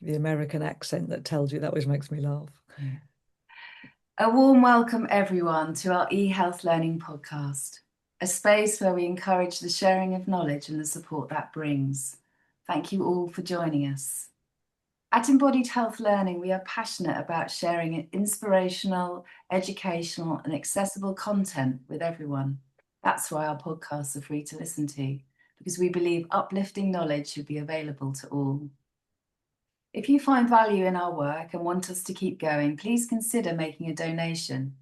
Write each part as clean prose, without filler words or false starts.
The American accent that tells you, that always makes me laugh. A warm welcome, everyone, to our eHealth Learning podcast, a space where we encourage the sharing of knowledge and the support that brings. Thank you all for joining us. At Embodied Health Learning, we are passionate about sharing inspirational, educational, and accessible content with everyone. That's why our podcasts are free to listen to, because we believe uplifting knowledge should be available to all. If you find value in our work and want us to keep going, please consider making a donation.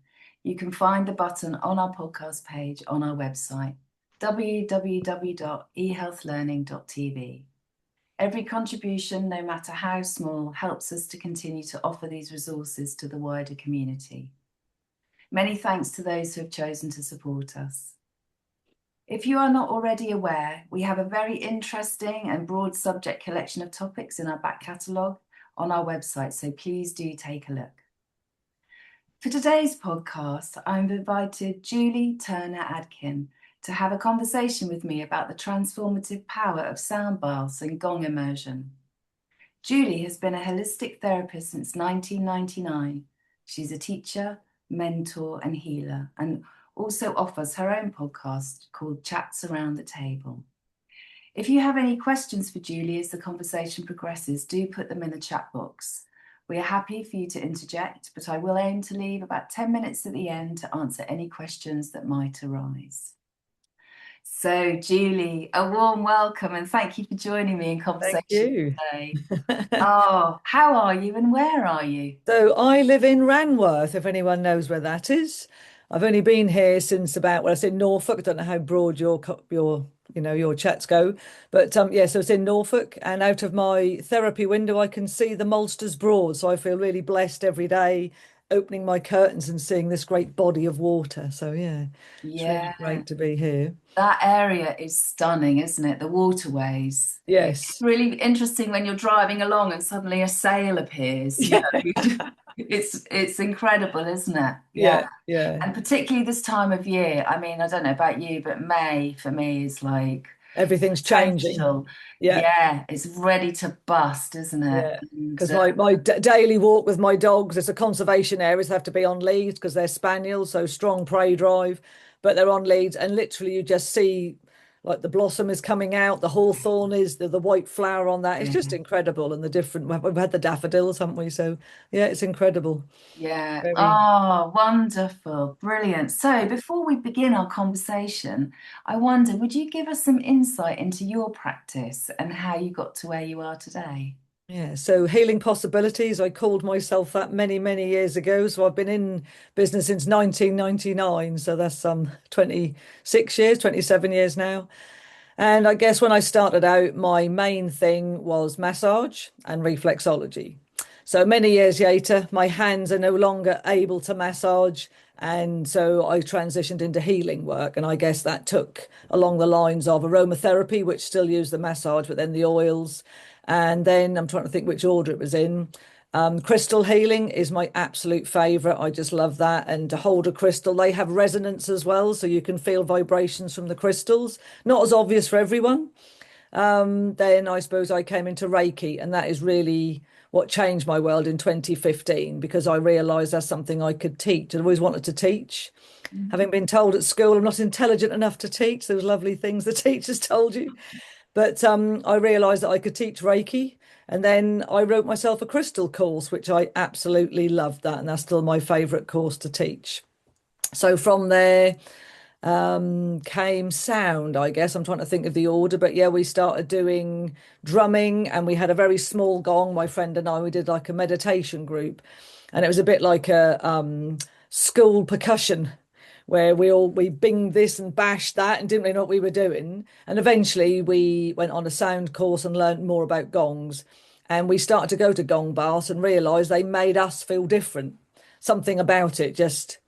You can find the button on our podcast page on our website, www.ehealthlearning.tv. Every contribution, no matter how small, helps us to continue to offer these resources to the wider community. Many thanks to those who have chosen to support us. If you are not already aware, we have a very interesting and broad subject collection of topics in our back catalogue on our website, so please do take a look. For today's podcast, I've invited Julie Turner-Adkin to have a conversation with me about the transformative power of sound baths and gong immersion. Julie has been a holistic therapist since 1999. She's a teacher, mentor, and healer, and also offers her own podcast called Chats Around the Table. If you have any questions for Julie as the conversation progresses, do put them in the chat box. We are happy for you to interject, but I will aim to leave about 10 minutes at the end to answer any questions that might arise. So, Julie, a warm welcome and thank you for joining me in Thank conversation you. today. Oh, how are you and where are you? So I live in Ranworth, if anyone knows where that is. I've only been here since about, well, I said Norfolk. I don't know how broad your chats go, but yeah, so it's in Norfolk, and out of my therapy window, I can see the Malsters Broad. So I feel really blessed every day, opening my curtains and seeing this great body of water. So yeah, it's really Yeah, great to be here. that area is stunning, isn't it? The waterways. It's Yes. really interesting when you're driving along and suddenly a sail appears. You Yeah. know, it's incredible, isn't it? Yeah. Yeah. Yeah. And particularly this time of year. I mean, I don't know about you, but May for me is like Everything's changing. potential. Yeah. Yeah, it's ready to bust, isn't it? Yeah, And because my daily walk with my dogs, it's a conservation areas, they have to be on leads because they're spaniels, so strong prey drive, but they're on leads, and literally you just see like the blossom is coming out, the hawthorn is the white flower on that. It's yeah. just incredible, and the different we've had the daffodils, haven't we? So yeah, it's incredible. Yeah. Very. Oh, wonderful. Brilliant. So before we begin our conversation, I wonder, would you give us some insight into your practice and how you got to where you are today? Yeah, so healing possibilities. I called myself that many, many years ago. So I've been in business since 1999. So that's 26 years, 27 years now. And I guess when I started out, my main thing was massage and reflexology. So many years later, my hands are no longer able to massage. And so I transitioned into healing work. And I guess that took along the lines of aromatherapy, which still use the massage, but then the oils. And then I'm trying to think which order it was in. Crystal healing is my absolute favorite. I just love that. And to hold a crystal, they have resonance as well. So you can feel vibrations from the crystals. Not as obvious for everyone. Then I suppose I came into Reiki, and that is really what changed my world in 2015 because I realized that's something I could teach. I'd always wanted to teach. Mhm. Having been told at school I'm not intelligent enough to teach, those lovely things the teachers told you. But I realized that I could teach Reiki. And then I wrote myself a crystal course, which I absolutely loved that. And that's still my favorite course to teach. So from there came sound, I guess. I'm trying to think of the order, but yeah, we started doing drumming and we had a very small gong. My friend and I, we did like a meditation group, and it was a bit like a school percussion where we binged this and bashed that and didn't really know what we were doing. And eventually we went on a sound course and learned more about gongs. And we started to go to gong baths and realized they made us feel different. Something about it just,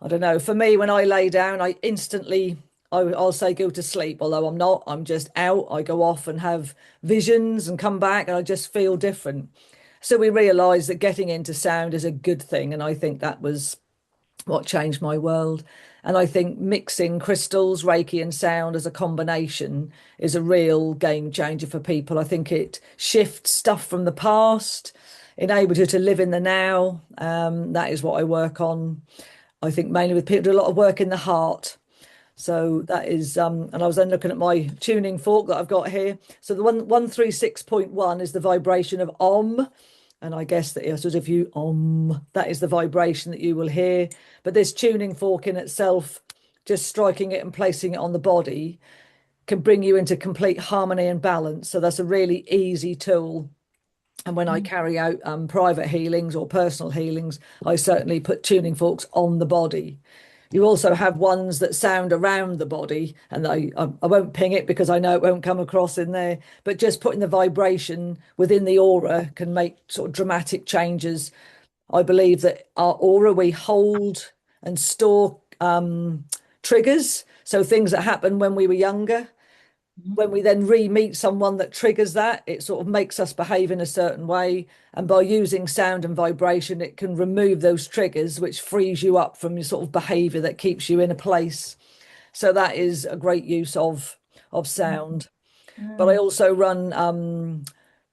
I don't know. For me, when I lay down, I instantly, I'll say go to sleep, although I'm not. I'm just out. I go off and have visions and come back, and I just feel different. So we realised that getting into sound is a good thing, and I think that was what changed my world. And I think mixing crystals, Reiki, and sound as a combination is a real game changer for people. I think it shifts stuff from the past, enables you to live in the now. That is what I work on. I think mainly with people, do a lot of work in the heart. So that is, and I was then looking at my tuning fork that I've got here. So the 136.1 is the vibration of Om. And I guess that sort of if you that is the vibration that you will hear. But this tuning fork in itself, just striking it and placing it on the body, can bring you into complete harmony and balance. So that's a really easy tool. And when I carry out private healings or personal healings, I certainly put tuning forks on the body. You also have ones that sound around the body, and I won't ping it because I know it won't come across in there, but just putting the vibration within the aura can make sort of dramatic changes. I believe that our aura, we hold and store triggers, so things that happened when we were younger. When we then re-meet someone that triggers that, it sort of makes us behave in a certain way. And by using sound and vibration, it can remove those triggers, which frees you up from your sort of behavior that keeps you in a place. So that is a great use of sound. But I Mm. also run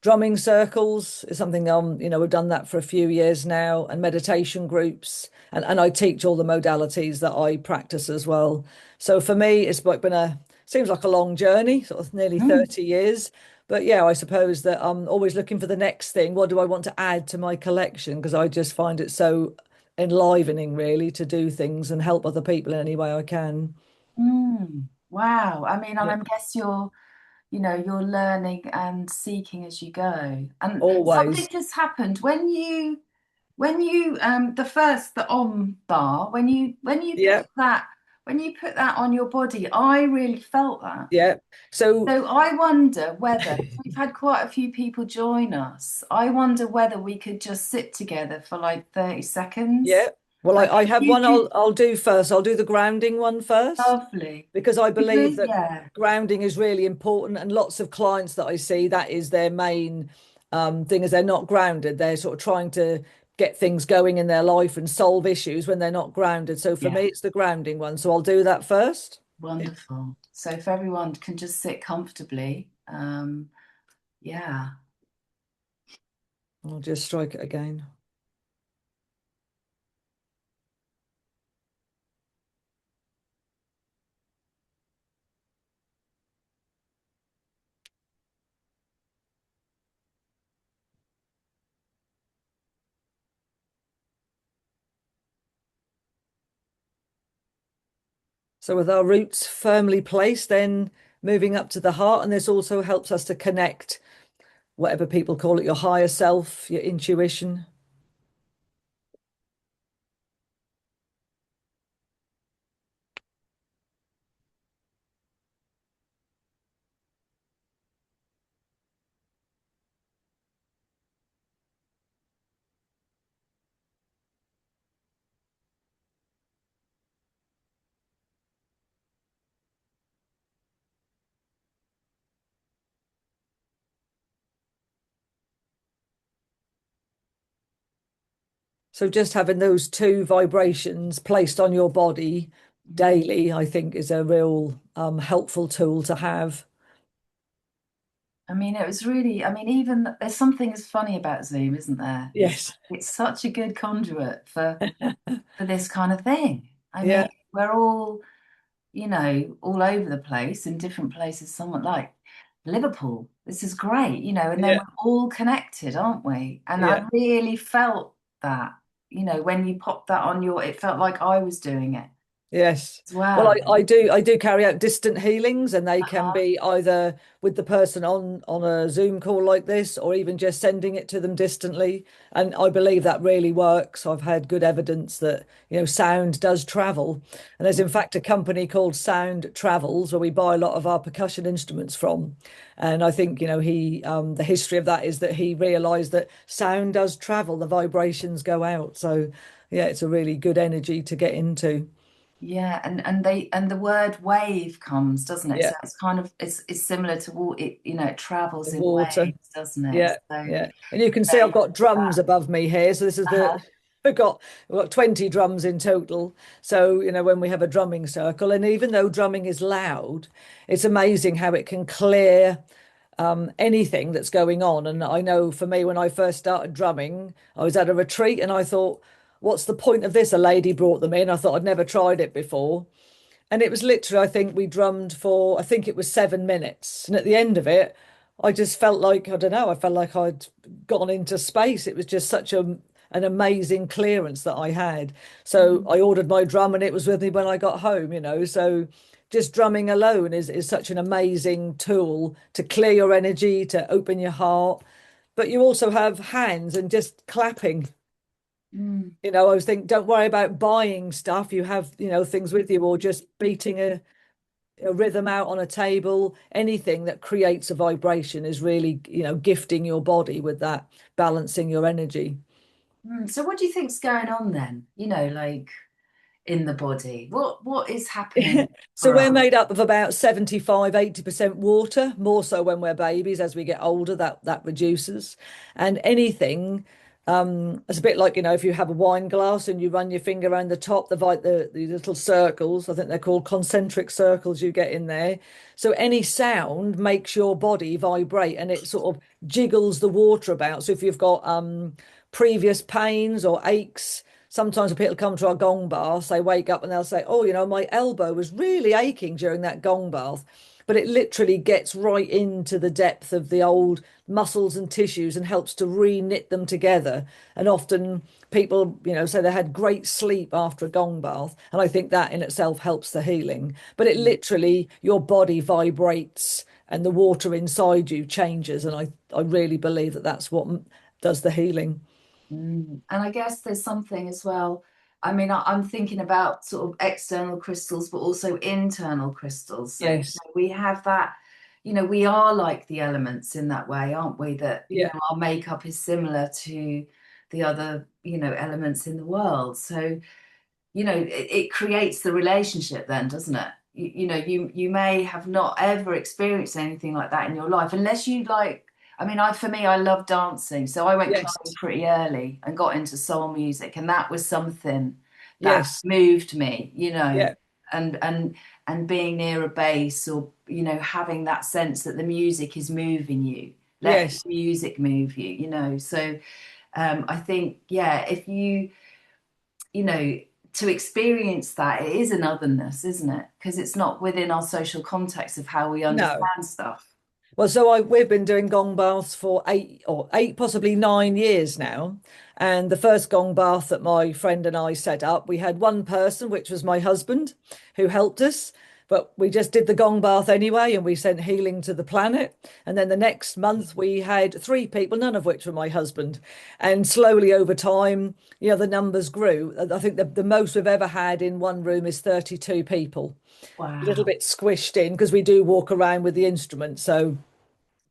drumming circles is something we've done that for a few years now, and meditation groups, and I teach all the modalities that I practice as well. So for me, it's like been a seems like a long journey, sort of nearly Mm. 30 years. But yeah, I suppose that I'm always looking for the next thing. What do I want to add to my collection? Because I just find it so enlivening, really, to do things and help other people in any way I can. Mm. Wow. I mean, and Yeah, I guess you're learning and seeking as you go. And something always. just happened when you the Om bar, Yeah, when you put that on your body, I really felt that. yeah. So So I wonder whether we've had quite a few people join us. I wonder whether we could just sit together for like 30 seconds. yeah. Well, Like I if have you one could, I'll do first. I'll do the grounding one first lovely. because I believe that Yeah, grounding is really important. And lots of clients that I see, that is their main thing is they're not grounded. They're sort of trying to get things going in their life and solve issues when they're not grounded. So for yeah, me, it's the grounding one. So I'll do that first. Yeah. wonderful. So if everyone can just sit comfortably, yeah. I'll just strike it again. So with our roots firmly placed, then moving up to the heart, and this also helps us to connect, whatever people call it, your higher self, your intuition. So just having those two vibrations placed on your body Mm. daily, I think, is a real helpful tool to have. I mean, it was really, I mean, even there's something as funny about Zoom, isn't there? Yes. It's such a good conduit for this kind of thing. I mean, Yeah. we're all, all over the place in different places, somewhat like Liverpool. This is great, and then Yeah. we're all connected, aren't we? And I Yeah. really felt that, when you popped that on it felt like I was doing it Yes. as Well, well. I do carry out distant healings, and they can Uh-huh. be either with the person on a Zoom call like this, or even just sending it to them distantly. And I believe that really works. I've had good evidence that, sound does travel. And there's in fact a company called Sound Travels where we buy a lot of our percussion instruments from. And I think, the history of that is that he realized that sound does travel, the vibrations go out. So yeah, it's a really good energy to get into. Yeah, and the word wave comes, doesn't it? Yeah. So it's kind of it's similar to water. It travels in Water. waves, doesn't it? Yeah, So yeah. And you can see I've very got that. drums above me here. So this is the Uh-huh. we've got 20 drums in total. So, when we have a drumming circle, and even though drumming is loud, it's amazing how it can clear anything that's going on. And I know for me, when I first started drumming, I was at a retreat and I thought, what's the point of this? A lady brought them in. I thought I'd never tried it before. And it was literally, I think we drummed for, I think it was 7 minutes. And at the end of it, I just felt like, I don't know, I felt like I'd gone into space. It was just such an amazing clearance that I had. So Mm. I ordered my drum and it was with me when I got home. So just drumming alone is such an amazing tool to clear your energy, to open your heart. But you also have hands and just clapping. Mm. I was thinking, don't worry about buying stuff. You have, things with you, or just beating a rhythm out on a table. Anything that creates a vibration is really, gifting your body with that, balancing your energy. So what do you think's going on then? Like in the body? What is happening So for we're us? made up of about 75, 80% water, more so when we're babies. As we get older, that reduces. And anything, it's a bit like, if you have a wine glass and you run your finger around the top, the little circles, I think they're called concentric circles you get in there. So any sound makes your body vibrate and it sort of jiggles the water about. So if you've got previous pains or aches, sometimes when people come to our gong baths, they wake up and they'll say, oh, my elbow was really aching during that gong bath. But it literally gets right into the depth of the old muscles and tissues and helps to re-knit them together. And often people, say they had great sleep after a gong bath. And I think that in itself helps the healing. But it literally, your body vibrates and the water inside you changes. And I really believe that that's what does the healing. And I guess there's something as well. I mean, I'm thinking about sort of external crystals, but also internal crystals. So Yes. we have that, we are like the elements in that way, aren't we? That, Yeah. our makeup is similar to the other, elements in the world. So, it creates the relationship then, doesn't it? You may have not ever experienced anything like that in your life, unless you like. I mean, for me, I love dancing, so I went Yes. clubbing pretty early and got into soul music, and that was something that Yes. moved me, Yeah. and being near a bass, or having that sense that the music is moving you, let Yes. the music move you. So I think, yeah, if you know, to experience that, it is an otherness, isn't it? Because it's not within our social context of how we No. understand stuff. Well, so we've been doing gong baths for 8, possibly 9 years now. And the first gong bath that my friend and I set up, we had one person, which was my husband, who helped us. But we just did the gong bath anyway, and we sent healing to the planet. And then the next month, we had 3 people, none of which were my husband. And slowly over time, the numbers grew. I think the most we've ever had in one room is 32 people, a little Wow. bit squished in because we do walk around with the instrument. So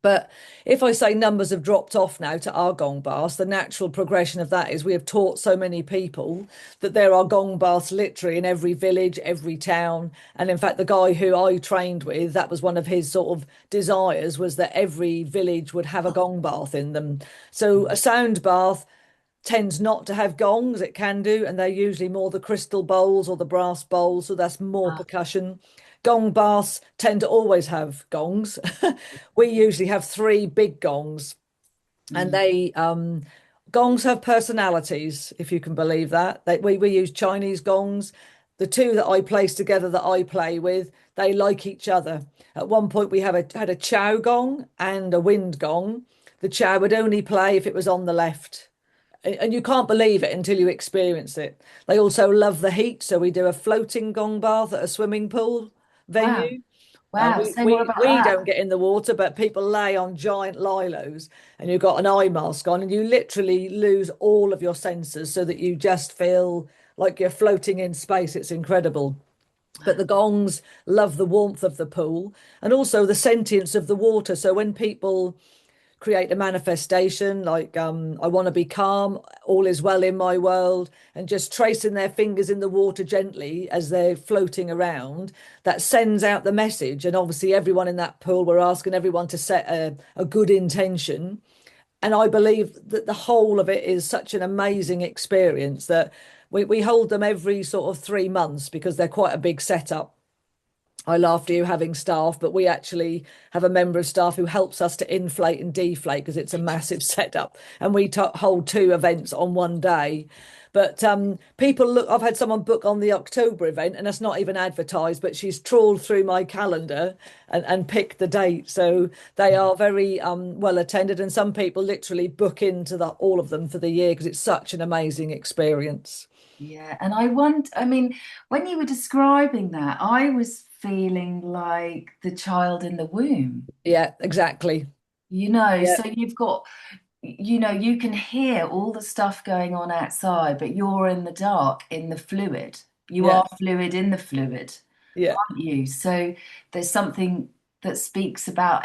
but if I say numbers have dropped off now to our gong baths, the natural progression of that is we have taught so many people that there are gong baths literally in every village, every town. And in fact, the guy who I trained with, that was one of his sort of desires, was that every village would have a gong bath in them. So a sound bath tends not to have gongs. It can do, and they're usually more the crystal bowls or the brass bowls, so that's more Ah, percussion. Gong baths tend to always have gongs. We usually have 3 big gongs, and mm. they gongs have personalities, if you can believe that. We use Chinese gongs. The 2 that I place together that I play with, they like each other. At one point, we had a chow gong and a wind gong. The chow would only play if it was on the left, and you can't believe it until you experience it. They also love the heat, so we do a floating gong bath at a swimming pool Wow. venue. Wow. We, Say more we about we that. don't get in the water, but people lay on giant lilos, and you've got an eye mask on, and you literally lose all of your senses, so that you just feel like you're floating in space. It's incredible. But the gongs love the warmth of the pool and also the sentience of the water. So when people create a manifestation like I want to be calm, all is well in my world, and just tracing their fingers in the water gently as they're floating around, that sends out the message. And obviously everyone in that pool, we're asking everyone to set a good intention, And I believe that the whole of it is such an amazing experience that we hold them every sort of 3 months because they're quite a big setup. I laughed at you having staff, but we actually have a member of staff who helps us to inflate and deflate because it's a massive setup, and we hold two events on one day. But people look. I've had someone book on the October event, and that's not even advertised. But she's trawled through my calendar and picked the date, so they are very well attended. And some people literally book into all of them for the year because it's such an amazing experience. Yeah, and I want, I mean, when you were describing that, I was feeling like the child in the womb, Yeah, exactly. Yeah, so you've got, you can hear all the stuff going on outside, but you're in the dark, in the fluid. You yeah, are fluid in the fluid, yeah. aren't you? So there's something that speaks about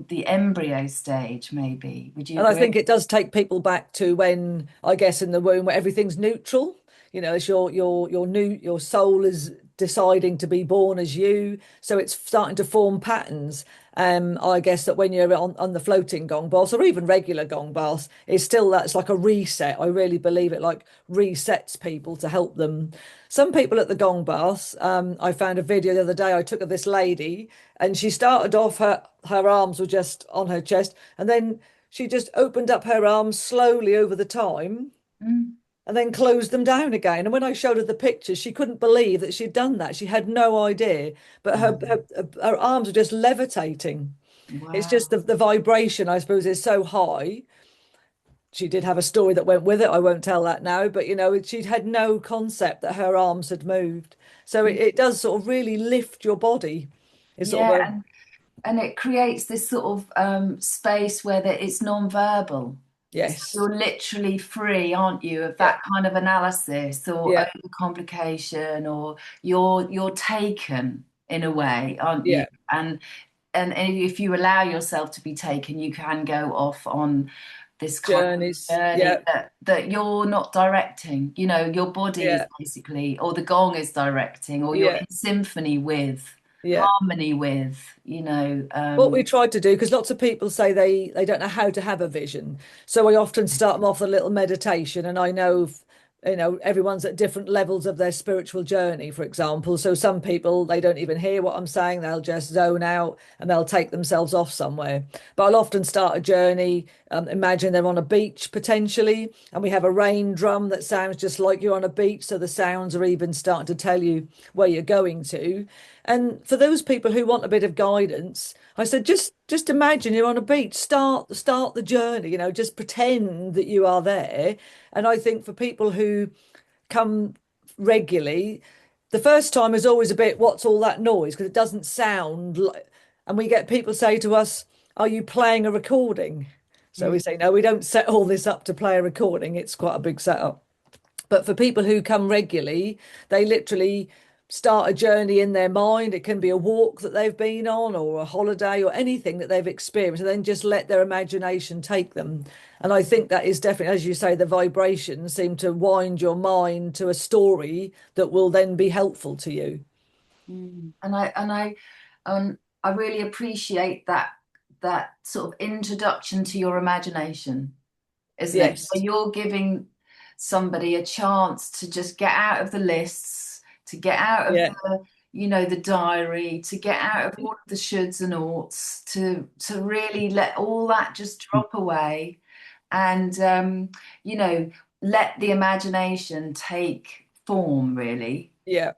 the embryo stage, maybe. Would you And I agree? think it does take people back to when, I guess, in the womb where everything's neutral. As your soul is deciding to be born as you, so it's starting to form patterns. I guess that when you're on the floating gong baths or even regular gong baths, it's still that's like a reset. I really believe it like resets people to help them. Some people at the gong baths, I found a video the other day. I took of this lady, and she started off her arms were just on her chest, and then she just opened up her arms slowly over the time Mm. and then closed them down again. And when I showed her the pictures, she couldn't believe that she'd done that. She had no idea, but her arms were just levitating. It's just Wow. the vibration, I suppose, is so high. She did have a story that went with it. I won't tell that now, but she'd had no concept that her arms had moved. So it does sort of really lift your body. It's sort of Yeah, a and it creates this sort of space where it's non-verbal. It's yes, you're literally free, aren't you, of yeah, that kind of analysis or yeah, overcomplication, or you're taken in a way, aren't you? yeah. And if you allow yourself to be taken, you can go off on this kind of Journeys, journey yeah, that you're not directing. Your body is yeah, basically, or the gong is directing, or you're yeah, in symphony with, yeah. harmony with, What we tried to do, because lots of people say they don't know how to have a vision, so we often start them off with a little meditation. And I know, everyone's at different levels of their spiritual journey, for example. So some people they don't even hear what I'm saying; they'll just zone out and they'll take themselves off somewhere. But I'll often start a journey. Imagine they're on a beach potentially, and we have a rain drum that sounds just like you're on a beach. So the sounds are even starting to tell you where you're going to. And for those people who want a bit of guidance, I said, just imagine you're on a beach. Start the journey. Just pretend that you are there. And I think for people who come regularly, the first time is always a bit, what's all that noise? Because it doesn't sound like. And we get people say to us, "Are you playing a recording?" So we Mm, say, "No, we don't set all this up to play a recording. It's quite a big setup." But for people who come regularly, they literally start a journey in their mind. It can be a walk that they've been on or a holiday or anything that they've experienced, and then just let their imagination take them. And I think that is definitely, as you say, the vibrations seem to wind your mind to a story that will then be helpful to you. and I really appreciate that sort of introduction to your imagination, isn't it? Yes. So you're giving somebody a chance to just get out of the lists, to get out of Yeah. the diary, to get out of all of the shoulds and oughts, to really let all that just drop away, and you know, let the imagination take form, really. Yeah.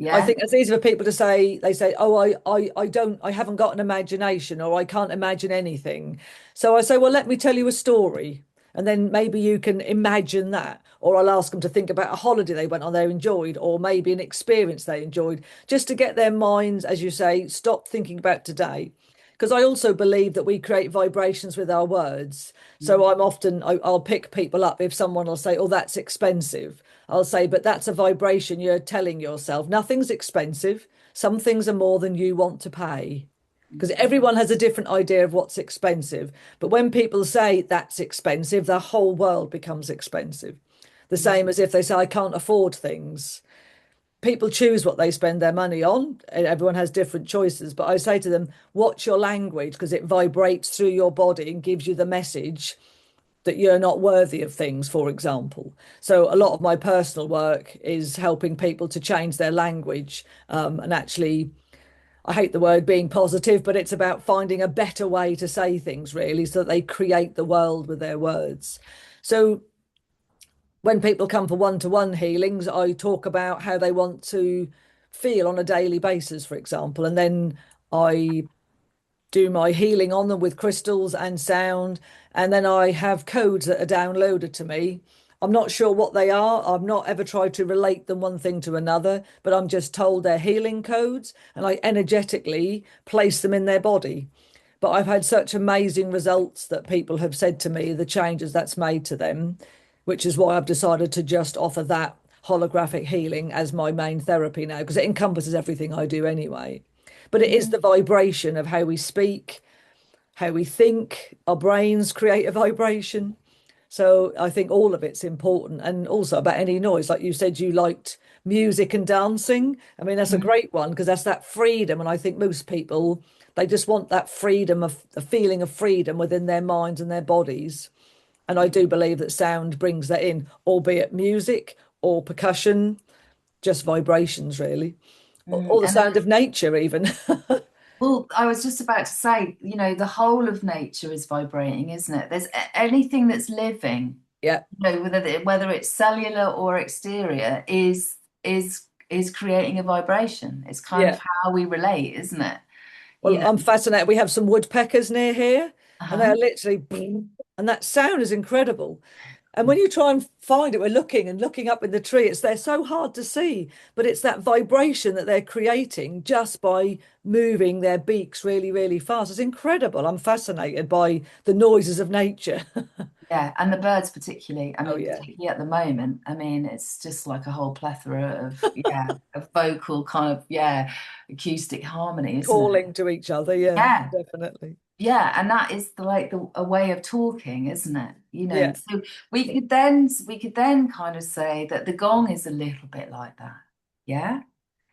I Yeah. think it's easy for people to say, they say, "Oh, I haven't got an imagination or I can't imagine anything." So I say, "Well, let me tell you a story." And then maybe you can imagine that. Or I'll ask them to think about a holiday they went on they enjoyed, or maybe an experience they enjoyed, just to get their minds, as you say, stop thinking about today. Because I also believe that we create vibrations with our words. Mm, So I'll pick people up if someone will say, "Oh, that's expensive." I'll say, "But that's a vibration you're telling yourself. Nothing's expensive. Some things are more than you want to pay." Because mm, everyone has a different idea of what's expensive. But when people say that's expensive, the whole world becomes expensive. The mm, same as if they say, "I can't afford things." People choose what they spend their money on. Everyone has different choices. But I say to them, watch your language because it vibrates through your body and gives you the message. that you're not worthy of things, for example. So a lot of my personal work is helping people to change their language, and actually, I hate the word being positive, but it's about finding a better way to say things, really, so that they create the world with their words. So when people come for one-to-one healings, I talk about how they want to feel on a daily basis, for example, and then I do my healing on them with crystals and sound. And then I have codes that are downloaded to me. I'm not sure what they are. I've not ever tried to relate them one thing to another, but I'm just told they're healing codes and I energetically place them in their body. But I've had such amazing results that people have said to me, the changes that's made to them, which is why I've decided to just offer that holographic healing as my main therapy now, because it encompasses everything I do anyway. But it is Yeah. the vibration of how we speak, how we think, our brains create a vibration. So I think all of it's important. And also about any noise, like you said, you liked music and dancing. I mean, that's a Mhm. great one because that's that freedom. And I think most people, they just want that freedom of a feeling of freedom within their minds and their bodies. And I do believe that sound brings that in, albeit music or percussion, just vibrations, really, or the And sound of nature, even. well, I was just about to say, the whole of nature is vibrating, isn't it? There's anything that's living, Yeah, whether it's cellular or exterior, is creating a vibration. It's kind of yeah. how we relate, isn't it? You Well, know. I'm fascinated. We have some woodpeckers near here, and Uh-huh. they're literally, and that sound is incredible. And when you try and find it, we're looking and looking up in the tree. They're so hard to see, but it's that vibration that they're creating just by moving their beaks really, really fast. It's incredible. I'm fascinated by the noises of nature. Yeah, and the birds particularly. I Oh mean, yeah, particularly at the moment. I mean, it's just like a whole plethora of vocal kind of acoustic harmony, isn't it? calling to each other. Yeah, Yeah. definitely. Yeah, and that is a way of talking, isn't it? Yeah, So we could then kind of say that the gong is a little bit like that. Yeah.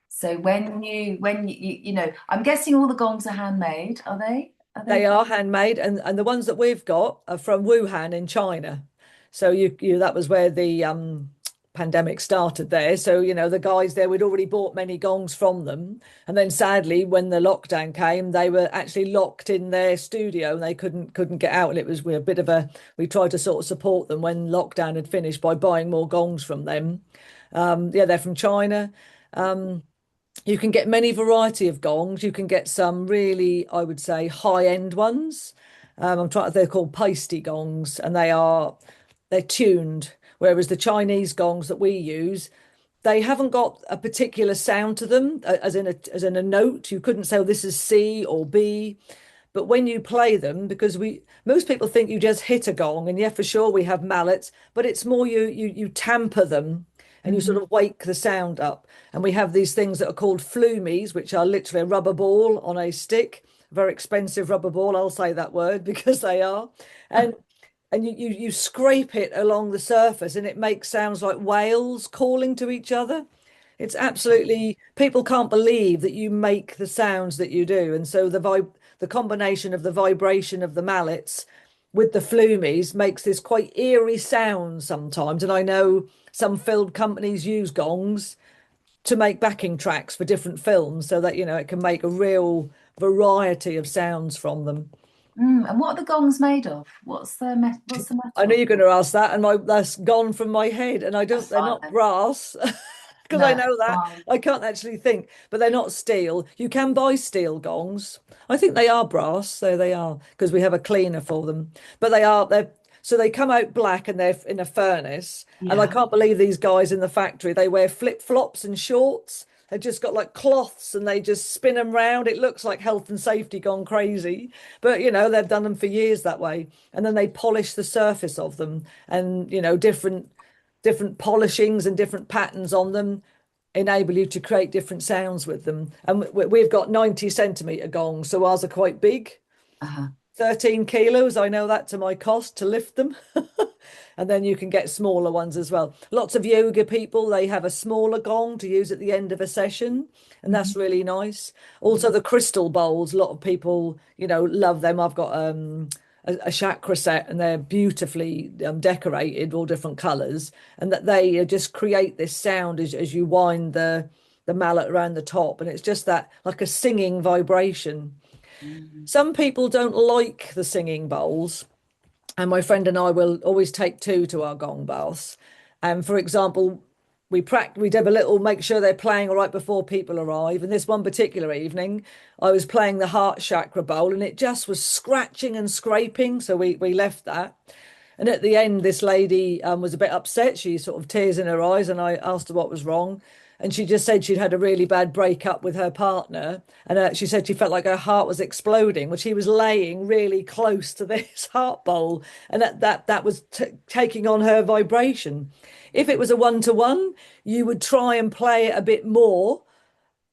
So when you I'm guessing all the gongs are handmade, are they? Are they they? are handmade, and the ones that we've got are from Wuhan in China. So you that was where the pandemic started there. So the guys there, we'd already bought many gongs from them, and then sadly, when the lockdown came, they were actually locked in their studio and they couldn't get out. And it was we a bit of a we tried to sort of support them when lockdown had finished by buying more gongs from them. Yeah, they're from China. You can get many variety of gongs. You can get some really, I would say, high-end ones. They're called pasty gongs, and they're tuned. Whereas the Chinese gongs that we use, they haven't got a particular sound to them, as in a note. You couldn't say, oh, this is C or B. But when you play them, because we most people think you just hit a gong, and yeah, for sure we have mallets, but it's more you tamper them and you sort Mhm. of wake the sound up. And we have these things that are called flumies, which are literally a rubber ball on a stick, a very expensive rubber ball. I'll say that word because they are. And you scrape it along the surface and it makes sounds like whales calling to each other. It's absolutely, people can't believe that you make the sounds that you do. And so the combination of the vibration of the mallets with the flumies makes this quite eerie sound sometimes. And I know some film companies use gongs to make backing tracks for different films so that, it can make a real variety of sounds from them. And what are the gongs made of? What's the I know metal? you're going to ask that, and that's gone from my head. And I don't, That's they're fine not then. brass. Because I No, know that fine. I can't actually think, but they're not steel. You can buy steel gongs. I think they are brass, so they are because we have a cleaner for them. But they're so they come out black and they're in a furnace. And I Yeah. can't believe these guys in the factory, they wear flip-flops and shorts. They've just got like cloths and they just spin them round. It looks like health and safety gone crazy. But they've done them for years that way. And then they polish the surface of them and different polishings and different patterns on them enable you to create different sounds with them. And we've got 90 centimeter gongs, so ours are quite big. Uh-huh. 13 kilos, I know that to my cost to lift them. And then you can get smaller ones as well. Lots of yoga people, they have a smaller gong to use at the end of a session, and Mhm. that's really nice. Also, the crystal bowls, a lot of people, love them. I've got a chakra set, and they're beautifully decorated, all different colors, and that they just create this sound as you wind the mallet around the top, and it's just that like a singing vibration. Mm. Some people don't like the singing bowls, and my friend and I will always take two to our gong baths. And for example, we did a little make sure they're playing all right before people arrive. And this one particular evening, I was playing the heart chakra bowl, and it just was scratching and scraping. So we left that. And at the end, this lady was a bit upset. She sort of tears in her eyes, and I asked her what was wrong. And she just said she'd had a really bad breakup with her partner. And she said she felt like her heart was exploding, which he was laying really close to this heart bowl. And that was taking on her vibration. If it was a one-to-one, you would try and play it a bit more,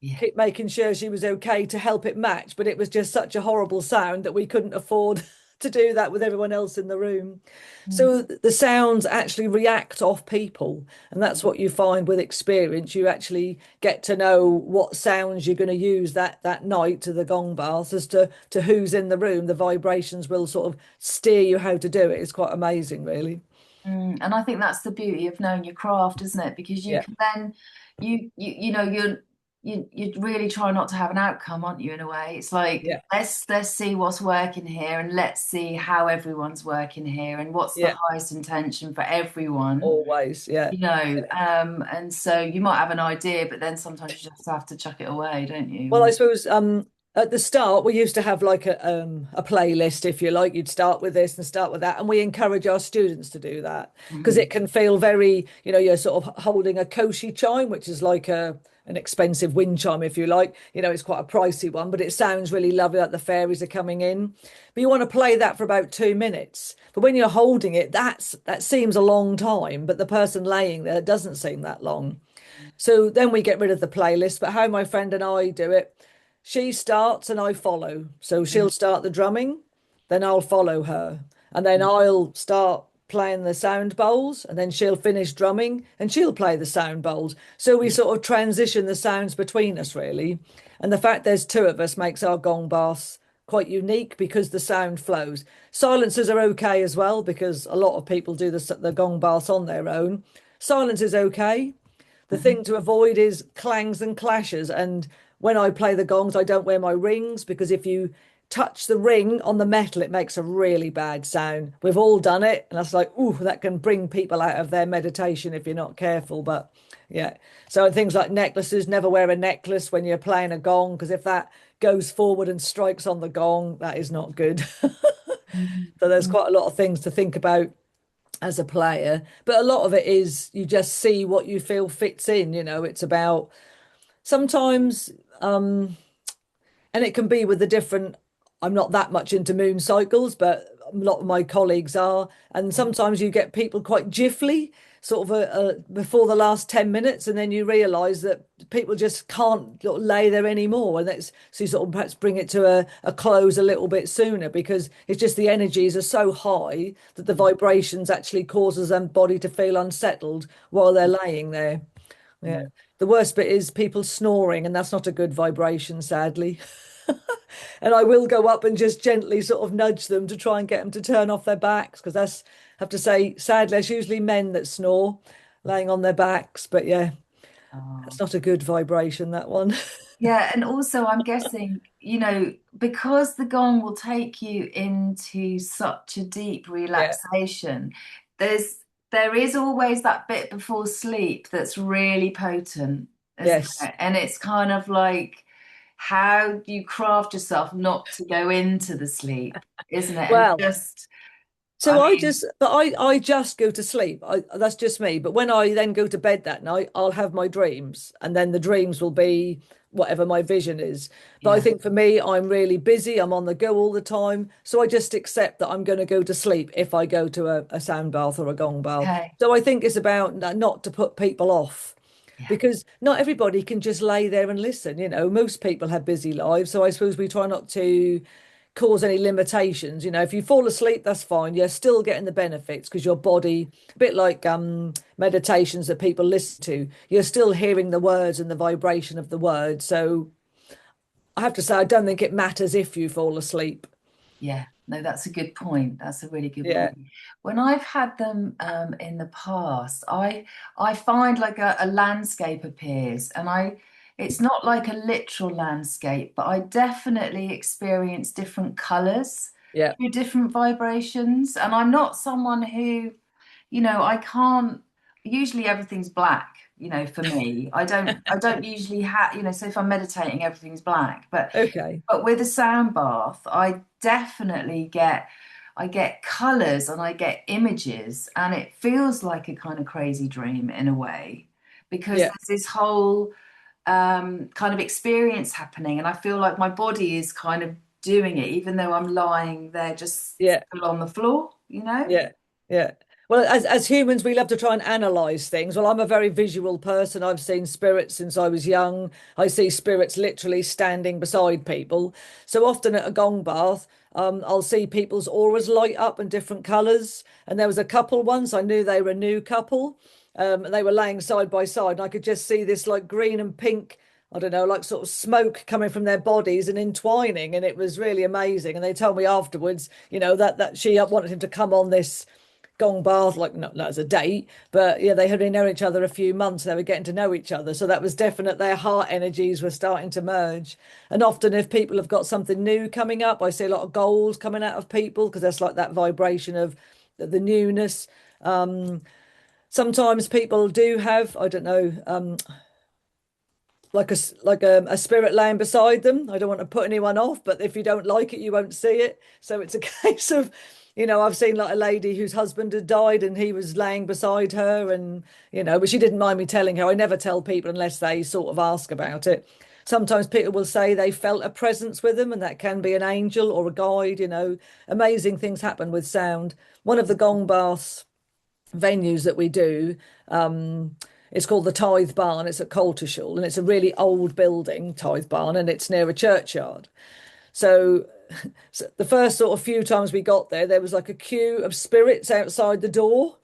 Yeah. keep making sure she was okay to help it match. But it was just such a horrible sound that we couldn't afford to do that with everyone else in the room. Mm. So the sounds actually react off people. And that's what you find with experience. You actually get to know what sounds you're going to use that night to the gong bath as to who's in the room. The vibrations will sort of steer you how to do it. It's quite amazing, really. And I think that's the beauty of knowing your craft, isn't it? Because you Yeah. can then you know you really try not to have an outcome, aren't you, in a way? It's like Yeah. let's see what's working here, and let's see how everyone's working here, and what's the Yeah. highest intention for everyone, Always. Yeah. you know. And so you might have an idea, but then sometimes you just have to chuck it away, don't you? Well, I suppose at the start we used to have like a playlist, if you like. You'd start with this and start with that, and we encourage our students to do that because Mhm. it can feel very, you're sort of holding a koshi chime, which is like an expensive wind chime, if you like. It's quite a pricey one, but it sounds really lovely, like the fairies are coming in. But you want to play that for about 2 minutes. But when you're holding it, that seems a long time, but the person laying there, it doesn't seem that long. So then we get rid of the playlist. But how my friend and I do it, she starts and I follow. So Yeah. she'll start the drumming, then I'll follow her. And then Mm. I'll start playing the sound bowls, and then she'll finish drumming and she'll play the sound bowls. So we Yeah. sort of transition the sounds between us, really. And the fact there's two of us makes our gong baths quite unique because the sound flows. Silencers are okay as well because a lot of people do the gong baths on their own. Silence is okay. The Mhm. thing to avoid is clangs and clashes. And when I play the gongs, I don't wear my rings because if you touch the ring on the metal, it makes a really bad sound. We've all done it. And that's like, ooh, that can bring people out of their meditation if you're not careful. But yeah. So things like necklaces, never wear a necklace when you're playing a gong because if that goes forward and strikes on the gong, that is not good. So there's Mhm. quite a lot of things to think about as a player, but a lot of it is you just see what you feel fits in. It's about sometimes, and it can be with the different. I'm not that much into moon cycles, but a lot of my colleagues are, and sometimes you get people quite jiffly, sort of before the last 10 minutes, and then you realise that people just can't lay there anymore, and that's so you sort of perhaps bring it to a close a little bit sooner because it's just the energies are so high that the vibrations actually causes them body to feel unsettled while they're laying there. Yeah. Mm. The worst bit is people snoring, and that's not a good vibration, sadly. And I will go up and just gently sort of nudge them to try and get them to turn off their backs because that's, I have to say, sadly, it's usually men that snore laying on their backs. But yeah, Oh. it's not a good vibration, that one. Yeah, and also I'm guessing, because the gong will take you into such a deep Yeah. relaxation, there is always that bit before sleep that's really potent, isn't Yes. it? And it's kind of like how do you craft yourself not to go into the sleep, isn't it? And Well, just, so I I mean, just, but I just go to sleep. That's just me. But when I then go to bed that night, I'll have my dreams, and then the dreams will be whatever my vision is. But I yeah. think for me, I'm really busy. I'm on the go all the time, so I just accept that I'm going to go to sleep if I go to a sound bath or a gong bath. Okay. So I think it's about not to put people off. Yeah. Because not everybody can just lay there and listen. Most people have busy lives. So I suppose we try not to cause any limitations. If you fall asleep, that's fine. You're still getting the benefits because your body, a bit like meditations that people listen to, you're still hearing the words and the vibration of the words. So I have to say, I don't think it matters if you fall asleep. Yeah. No, that's a good point. That's a really good Yeah, point. When I've had them in the past, I find like a landscape appears, and it's not like a literal landscape, but I definitely experience different colors yeah, through different vibrations. And I'm not someone who, I can't, usually everything's black, for me. I don't usually have, so if I'm meditating, everything's black. But okay, with a sound bath, I definitely get colors and I get images, and it feels like a kind of crazy dream in a way, because yeah, there's this whole kind of experience happening, and I feel like my body is kind of doing it, even though I'm lying there just yeah. still on the floor. Yeah, yeah. Well, as humans, we love to try and analyze things. Well, I'm a very visual person. I've seen spirits since I was young. I see spirits literally standing beside people. So often at a gong bath, I'll see people's auras light up in different colours. And there was a couple once, I knew they were a new couple. And they were laying side by side, and I could just see this like green and pink, I don't know, like sort of smoke coming from their bodies and entwining, and it was really amazing. And they told me afterwards, that she wanted him to come on this gong bath, like not as a date, but yeah, they had known each other a few months. They were getting to know each other, so that was definite. Their heart energies were starting to merge. And often, if people have got something new coming up, I see a lot of gold coming out of people because that's like that vibration of the newness. Sometimes people do have, I don't know, like a spirit laying beside them. I don't want to put anyone off, but if you don't like it, you won't see it. So it's a case of, I've seen like a lady whose husband had died and he was laying beside her, and but she didn't mind me telling her. I never tell people unless they sort of ask about it. Sometimes people will say they felt a presence with them, and that can be an angel or a guide. Amazing things happen with sound. One of the gong baths venues that we do. It's called the Tithe Barn. It's at Coltishall, and it's a really old building, Tithe Barn, and it's near a churchyard. So, so the first sort of few times we got there, there was like a queue of spirits outside the door.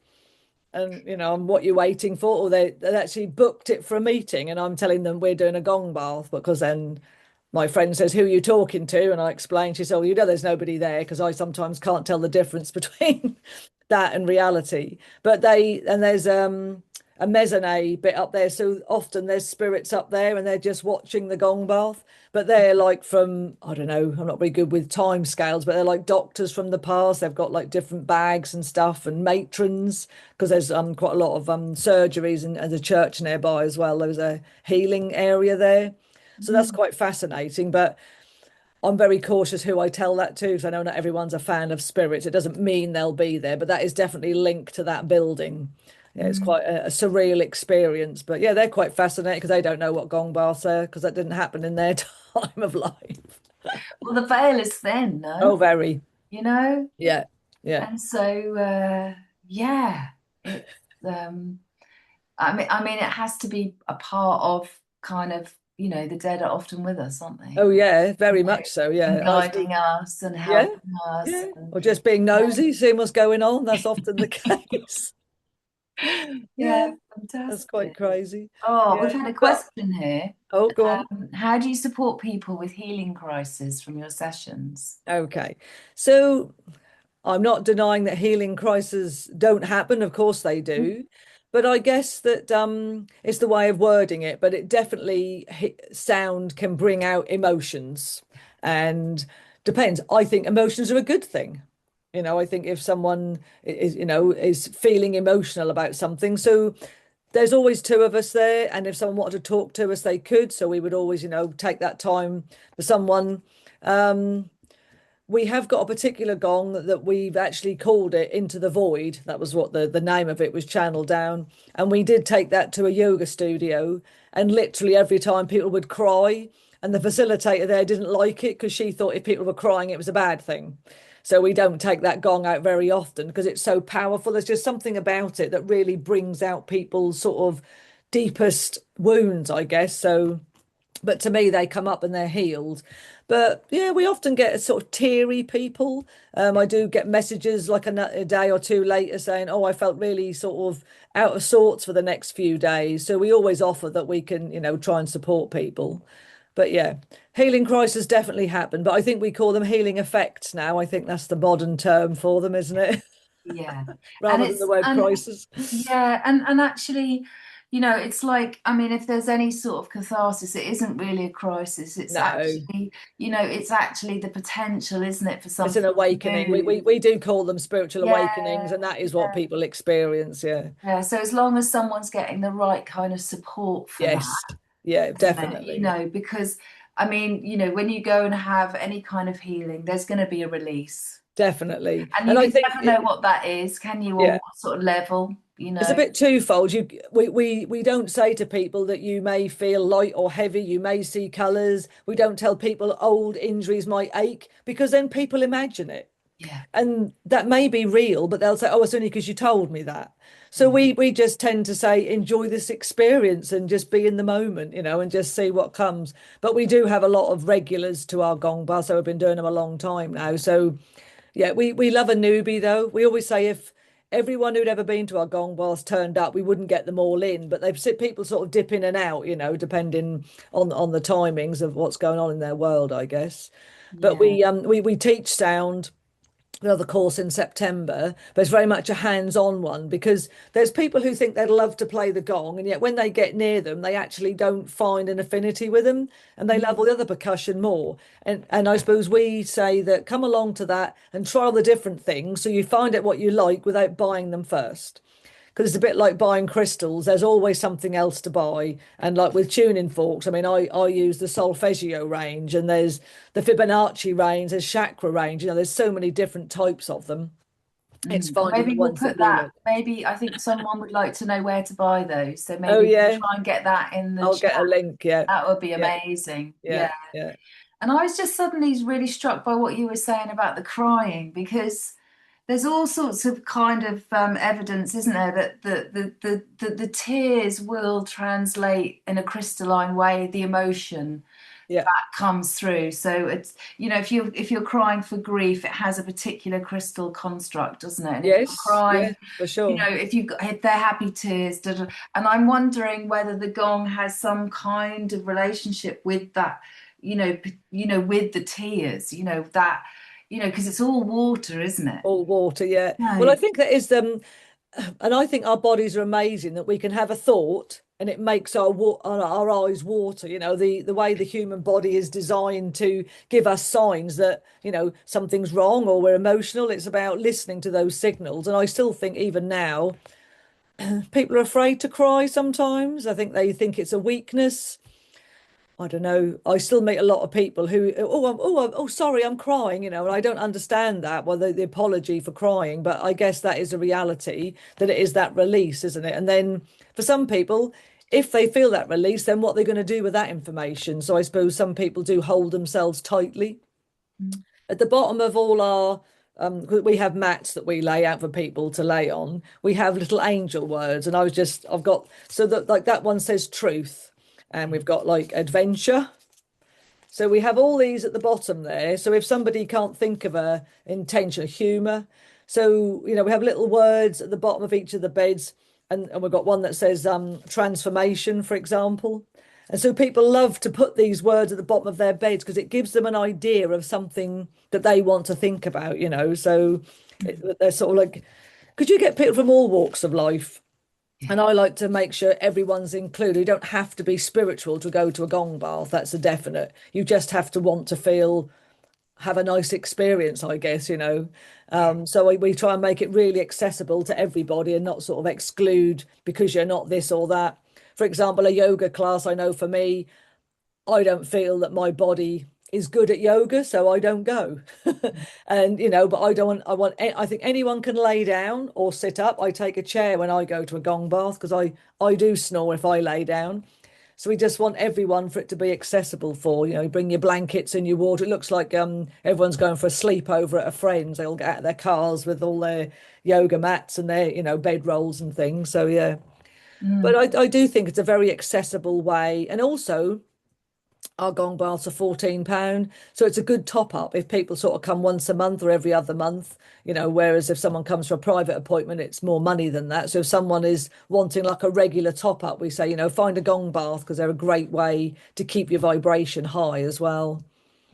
And and what you're waiting for, or they actually booked it for a meeting, and I'm telling them we're doing a gong bath, because then my friend says, "Who are you talking to?" And I explain. She said, "Well, there's nobody there," because I sometimes can't tell the difference between that and reality. But there's a mezzanine bit up there, so often there's spirits up there, and they're just watching the gong bath. But they're like from, I don't know, I'm not very good with time scales, but they're like doctors from the past. They've got like different bags and stuff, and matrons, because there's quite a lot of surgeries, and a church nearby as well. There's a healing area there. So that's Mm. quite fascinating. But I'm very cautious who I tell that to, because I know not everyone's a fan of spirits. It doesn't mean they'll be there, but that is definitely linked to that building. Yeah, it's Mm. quite a surreal experience. But yeah, they're quite fascinated because they don't know what gong baths are, because that didn't happen in their time of life. Well, the veil is thin, Oh, no? very. You know? Yeah. Yeah. And so, yeah, it's I mean, it has to be a part of kind of, the dead are often with us, aren't they? Oh, yeah, You very know, much so. and Yeah. I see. guiding us and Yeah. helping us. Yeah. And, Or just being yeah, nosy, seeing what's going on. That's often the case. yeah, Yeah. That's quite fantastic. crazy. Oh, we've Yeah. had a But, question here. oh, go on. How do you support people with healing crisis from your sessions? Okay. So I'm not denying that healing crises don't happen. Of course they do. But I guess that it's the way of wording it. But it definitely, sound can bring out emotions, and depends. I think emotions are a good thing. I think if someone is feeling emotional about something, so there's always two of us there. And if someone wanted to talk to us, they could. So we would always, take that time for someone. Um, we have got a particular gong that we've actually called it Into the Void. That was what the name of it was, channeled down. And we did take that to a yoga studio. And literally every time people would cry, and the facilitator there didn't like it because she thought if people were crying, it was a bad thing. So we don't take that gong out very often because it's so powerful. There's just something about it that really brings out people's sort of deepest wounds, I guess. So but to me they come up and they're healed. But yeah, we often get sort of teary people. I do get messages like a day or two later saying, "Oh, I felt really sort of out of sorts for the next few days." So we always offer that we can try and support people. But yeah, healing crisis definitely happened. But I think we call them healing effects now. I think that's the modern term for them, isn't it? Yeah. And Rather than the it's word and crisis. yeah, and actually, it's like, I mean, if there's any sort of catharsis, it isn't really a crisis. No, It's actually the potential, isn't it, for it's an something awakening. We, new. we we do call them spiritual Yeah, awakenings, and that is what yeah, people experience. Yeah. yeah. So as long as someone's getting the right kind of support for that, Yes. Yeah, isn't it? definitely. Because I mean, when you go and have any kind of healing, there's going to be a release. Definitely. And And you I can think never know what that is, can you, or yeah, what sort of level, it's a bit twofold. We don't say to people that you may feel light or heavy, you may see colours. We don't tell people old injuries might ache because then people imagine it. Yeah. And that may be real, but they'll say, "Oh, it's only because you told me that." So Mm. we just tend to say, "Enjoy this experience and just be in the moment, and just see what comes." But we do have a lot of regulars to our gong bar, so we've been doing them a long time now. So yeah, we love a newbie though. We always say if everyone who'd ever been to our gong bars turned up, we wouldn't get them all in, but they've people sort of dip in and out, depending on the timings of what's going on in their world, I guess. But Yeah. we teach sound another course in September, but it's very much a hands-on one because there's people who think they'd love to play the gong, and yet when they get near them, they actually don't find an affinity with them, and they love all Mm. the other percussion more. And I suppose we say that come along to that and try all the different things so you find out what you like without buying them first because it's a bit like buying crystals. There's always something else to buy. And like with tuning forks, I mean, I use the solfeggio range and there's the Fibonacci range, there's chakra range. There's so many different types of them. It's Mm. And finding the maybe we'll ones that put you that, like. maybe I think someone would like to know where to buy those. So Oh, maybe we can yeah, try and get that in the I'll chat. get a link. Yeah, That would be yeah, amazing. yeah, Yeah. yeah. And I was just suddenly really struck by what you were saying about the crying, because there's all sorts of kind of evidence, isn't there, that the tears will translate in a crystalline way the emotion Yeah. that comes through. So it's, if you're crying for grief, it has a particular crystal construct, doesn't it? And if you're Yes, yeah, crying, for sure. if they're happy tears, and I'm wondering whether the gong has some kind of relationship with that, with the tears, because it's all water, isn't it? All water, yeah. Well, I No. think that is and I think our bodies are amazing that we can have a thought and it makes our eyes water. The way the human body is designed to give us signs that something's wrong or we're emotional. It's about listening to those signals. And I still think even now people are afraid to cry sometimes. I think they think it's a weakness. I don't know. I still meet a lot of people who, sorry, I'm crying, and I don't understand that. Well, the apology for crying, but I guess that is a reality that it is that release, isn't it? And then for some people, if they feel that release, then what they're going to do with that information. So I suppose some people do hold themselves tightly. Mm. At the bottom of all our we have mats that we lay out for people to lay on. We have little angel words, and I've got so that like that one says truth, and we've got like adventure. So we have all these at the bottom there. So if somebody can't think of a intention, humor, so we have little words at the bottom of each of the beds, and we've got one that says transformation, for example. And so people love to put these words at the bottom of their beds because it gives them an idea of something that they want to think about. So they're sort of like, could you get people from all walks of life? Yeah. And I like to make sure everyone's included. You don't have to be spiritual to go to a gong bath. That's a definite. You just have to want to have a nice experience, I guess. So we try and make it really accessible to everybody and not sort of exclude because you're not this or that. For example, a yoga class, I know for me, I don't feel that my body is good at yoga, so I don't go. And but I think anyone can lay down or sit up. I take a chair when I go to a gong bath because I do snore if I lay down. So we just want everyone for it to be accessible for, you bring your blankets and your water. It looks like everyone's going for a sleepover at a friend's. They all get out of their cars with all their yoga mats and their, bed rolls and things. So yeah. Mm. But I do think it's a very accessible way. And also Our gong baths are £14. So it's a good top up if people sort of come once a month or every other month, whereas if someone comes for a private appointment, it's more money than that. So if someone is wanting like a regular top up, we say, find a gong bath because they're a great way to keep your vibration high as well.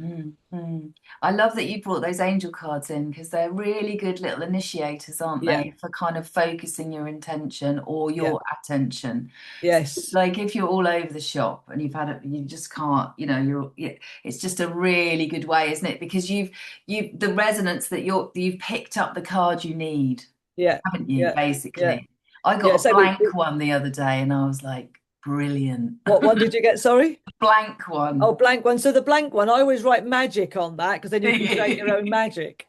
Mm, mm. I love that you brought those angel cards in because they're really good little initiators, aren't Yeah, they, for kind of focusing your intention or yeah, your attention. So, yes, like if you're all over the shop and you've had it, you just can't, it's just a really good way, isn't it? Because the resonance that you've picked up the card you need, yeah, haven't you, yeah, yeah, basically? I yeah. got a So blank one the other day and I was like, brilliant. what one did you get? Sorry. Blank Oh, one. blank one. So the blank one, I always write magic on that because then you can create your own magic.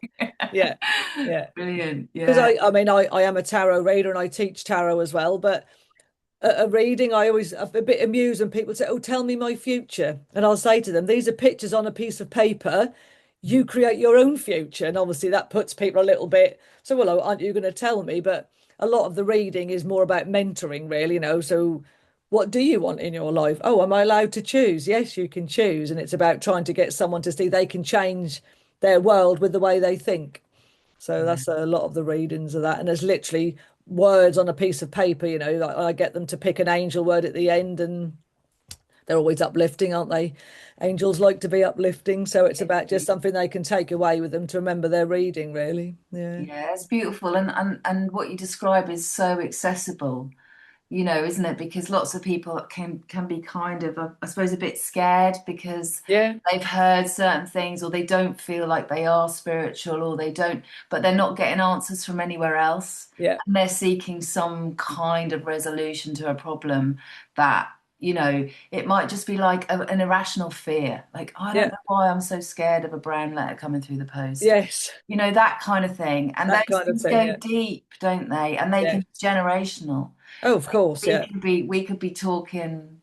Yeah, yeah. Brilliant. Because Yeah. I am a tarot reader and I teach tarot as well. But at a reading, I'm a bit amused when people say, "Oh, tell me my future," and I'll say to them, "These are pictures on a piece of paper. You create your own future." And obviously, that puts people a little bit. So, well, aren't you going to tell me? But a lot of the reading is more about mentoring, really. So, what do you want in your life? Oh, am I allowed to choose? Yes, you can choose, and it's about trying to get someone to see they can change their world with the way they think. So that's a lot of the readings of that. And there's literally words on a piece of paper, like I get them to pick an angel word at the end and they're always uplifting, aren't they? Angels like to be uplifting. So it's about just something they can take away with them to remember their reading, really. Yeah. Yeah, it's beautiful, and what you describe is so accessible, isn't it? Because lots of people can be kind of, I suppose, a bit scared because Yeah. they've heard certain things, or they don't feel like they are spiritual, or they don't, but they're not getting answers from anywhere else, Yeah. and they're seeking some kind of resolution to a problem that, it might just be like an irrational fear, like I don't Yeah. know why I'm so scared of a brown letter coming through the post, Yes. that kind of thing. And That those kind of things thing. go Yeah. deep, don't they? And they can Yeah. be generational. Oh, of course. Yeah. We could be talking,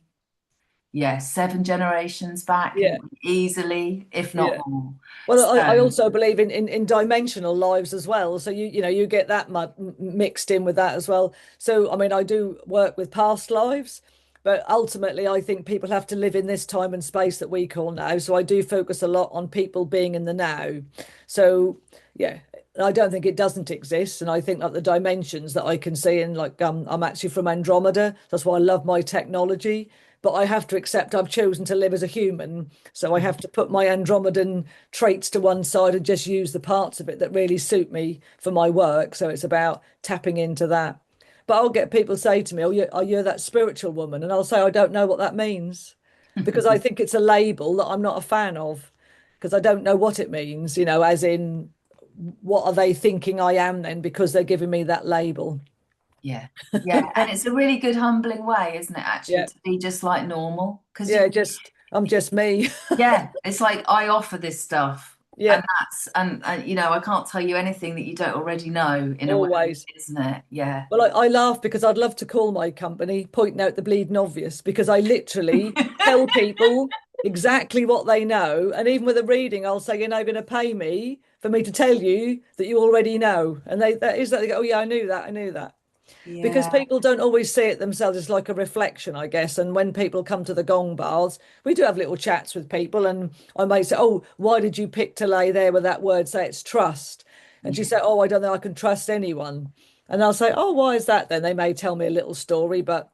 yeah, 7 generations back Yeah. easily, if not Yeah. more. Well, I So, also believe in dimensional lives as well. So you get that mixed in with that as well. So I mean, I do work with past lives, but ultimately, I think people have to live in this time and space that we call now. So I do focus a lot on people being in the now. So yeah, I don't think it doesn't exist, and I think like the dimensions that I can see in like I'm actually from Andromeda. That's why I love my technology. But I have to accept I've chosen to live as a human. So I have to put my Andromedan traits to one side and just use the parts of it that really suit me for my work. So it's about tapping into that. But I'll get people say to me, "Oh, you're that spiritual woman," and I'll say I don't know what that means because I think it's a label that I'm not a fan of because I don't know what it means. As in what are they thinking I am then because they're giving me that label. yeah, yeah. And it's a really good humbling way, isn't it, actually, Yeah, to be just like normal? Because yeah, just I'm just me. yeah, it's like I offer this stuff, and Yeah, I can't tell you anything that you don't already know in a way, always. isn't it? Yeah. Well, I laugh because I'd love to call my company pointing out the bleeding obvious because I literally tell people exactly what they know. And even with a reading, I'll say, you're now going to pay me for me to tell you that you already know. And they go, oh, yeah, I knew that. I knew that. Because Yeah. people don't always see it themselves. It's like a reflection, I guess. And when people come to the gong baths, we do have little chats with people. And I might say, oh, why did you pick to lay there with that word? Say it's trust. And she Yeah. said, oh, I don't know, I can trust anyone. And I'll say, oh, why is that then? They may tell me a little story, but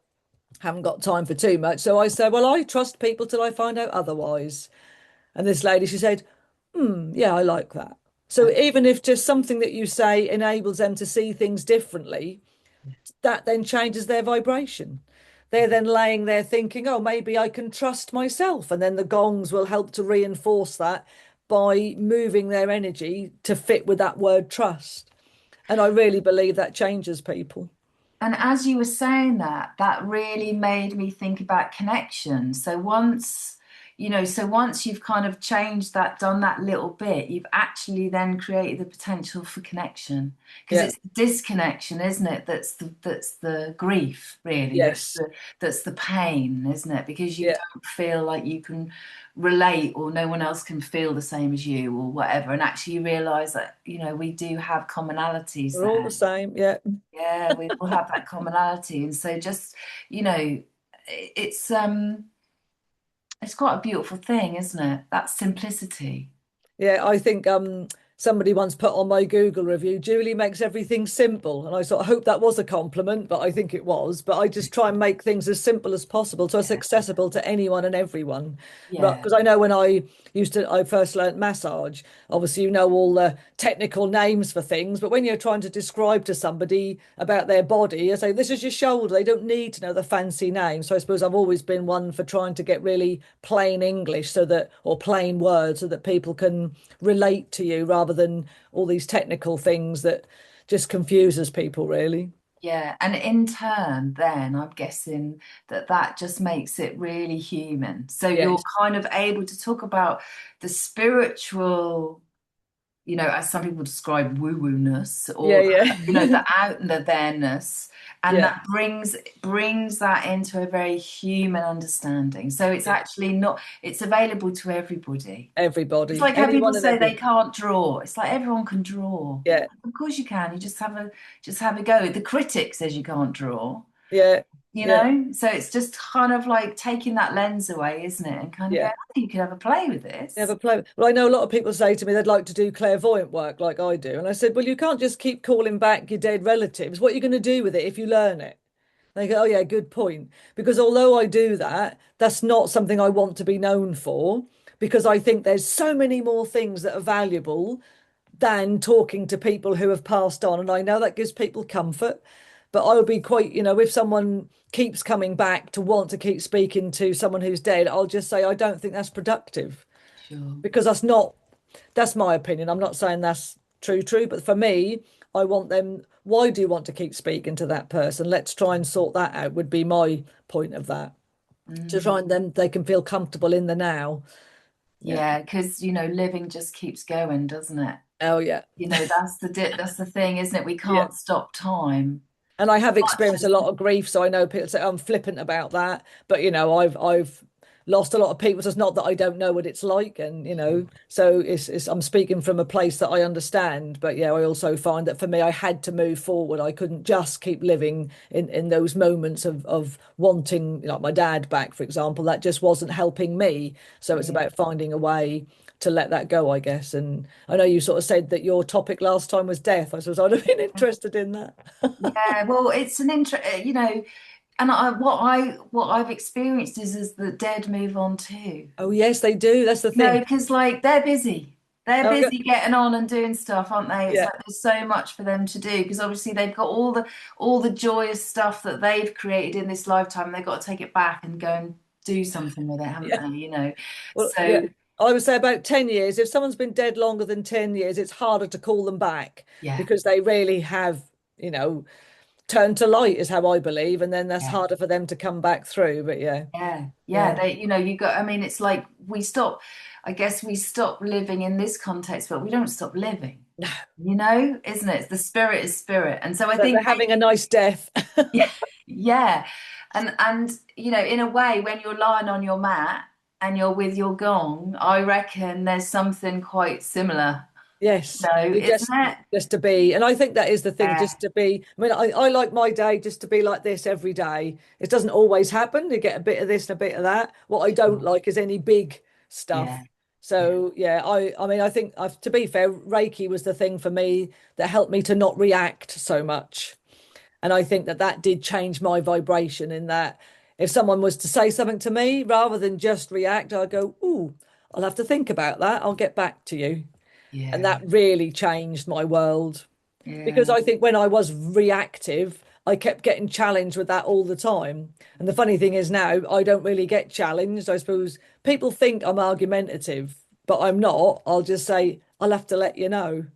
haven't got time for too much. So I said, well, I trust people till I find out otherwise. And this lady, she said, yeah, I like that. So even if just something that you say enables them to see things differently, that then changes their vibration. They're then laying there thinking, oh, maybe I can trust myself. And then the gongs will help to reinforce that by moving their energy to fit with that word trust. And I really believe that changes people. And as you were saying that, that really made me think about connection. So once you've kind of changed that, done that little bit, you've actually then created the potential for connection. Because Yeah. it's the disconnection, isn't it? That's the grief, really. That's Yes. the that's the pain, isn't it? Because you Yeah. don't feel like you can relate, or no one else can feel the same as you, or whatever. And actually you realize that, we do have commonalities We're all there. the same. Yeah. Yeah, we all have that commonality. And so just, it's It's quite a beautiful thing, isn't it? That simplicity. Yeah, I think somebody once put on my Google review, Julie makes everything simple. And I sort of hope that was a compliment, but I think it was. But I just try and make things as simple as possible so it's Yeah. accessible to anyone and everyone. Yeah. Because I know when I first learnt massage, obviously you know all the technical names for things, but when you're trying to describe to somebody about their body, you say, this is your shoulder. They don't need to know the fancy name. So I suppose I've always been one for trying to get really plain English or plain words so that people can relate to you rather than all these technical things that just confuses people really. Yeah, and in turn, then I'm guessing that that just makes it really human. So you're Yes. kind of able to talk about the spiritual, as some people describe woo-woo-ness, Yeah, or yeah. the out and the there-ness, and Yeah. that brings that into a very human understanding. So it's Yeah. actually not, it's available to everybody. It's Everybody, like how people anyone and say they everyone. can't draw. It's like everyone can draw. Yeah. Of course you can. You just have a go. The critic says you can't draw, Yeah. Yeah. So it's just kind of like taking that lens away, isn't it? And kind of going, Yeah. oh, you could have a play with this. Never play. Well, I know a lot of people say to me they'd like to do clairvoyant work like I do. And I said, well, you can't just keep calling back your dead relatives. What are you going to do with it if you learn it? They go, oh, yeah, good point. Because although I do that, that's not something I want to be known for because I think there's so many more things that are valuable than talking to people who have passed on. And I know that gives people comfort, but I would be quite, if someone keeps coming back to want to keep speaking to someone who's dead, I'll just say, I don't think that's productive Sure. because that's my opinion. I'm not saying that's true, but for me, I want them. Why do you want to keep speaking to that person? Let's try and sort that out, would be my point of that. To Mm. try and then they can feel comfortable in the now. Yeah. Yeah, because living just keeps going, doesn't it? Oh, yeah. That's the thing, isn't it? We Yeah. can't stop time. And I have Much experienced a as lot of grief, so I know people say I'm flippant about that. But I've lost a lot of people. So it's not that I don't know what it's like, and so it's I'm speaking from a place that I understand. But yeah, I also find that for me, I had to move forward. I couldn't just keep living in those moments of wanting, like my dad back, for example. That just wasn't helping me. So it's yeah. about finding a way to let that go, I guess. And I know you sort of said that your topic last time was death. I suppose I'd have been interested in that. Yeah, well, it's an and what I've experienced is the dead move on too. Oh, yes, they do. That's the thing. Because like they're busy. They're Oh, yeah. busy getting on and doing stuff, aren't they? It's Yeah. like there's so much for them to do because obviously they've got all the joyous stuff that they've created in this lifetime. And they've got to take it back and go and do something with it, haven't Yeah. they? Well, So yeah. I would say about 10 years. If someone's been dead longer than 10 years, it's harder to call them back yeah, because they really have, you know, turned to light, is how I believe. And then that's yeah. harder for them to come back through. But yeah, Yeah, yeah, yeah. you got, I mean, it's like I guess we stop living in this context, but we don't stop living, isn't it? The spirit is spirit. And so I They're think, having a nice death. yeah, yeah. And in a way, when you're lying on your mat and you're with your gong, I reckon there's something quite similar, Yes, isn't it? just to be, and I think that is the thing, Yeah, just to be. I mean, I like my day just to be like this every day. It doesn't always happen. You get a bit of this and a bit of that. What I don't sure. like is any big Yeah, stuff. yeah, So yeah, I mean, I think to be fair, Reiki was the thing for me that helped me to not react so much. And I think that that did change my vibration in that if someone was to say something to me, rather than just react, I'd go, "Ooh, I'll have to think about that. I'll get back to you." And yeah, that really changed my world because yeah, I think when I was reactive, I kept getting challenged with that all the time. And the funny thing is now I don't really get challenged. I suppose people think I'm argumentative, but I'm not. I'll just say, I'll have to let you know.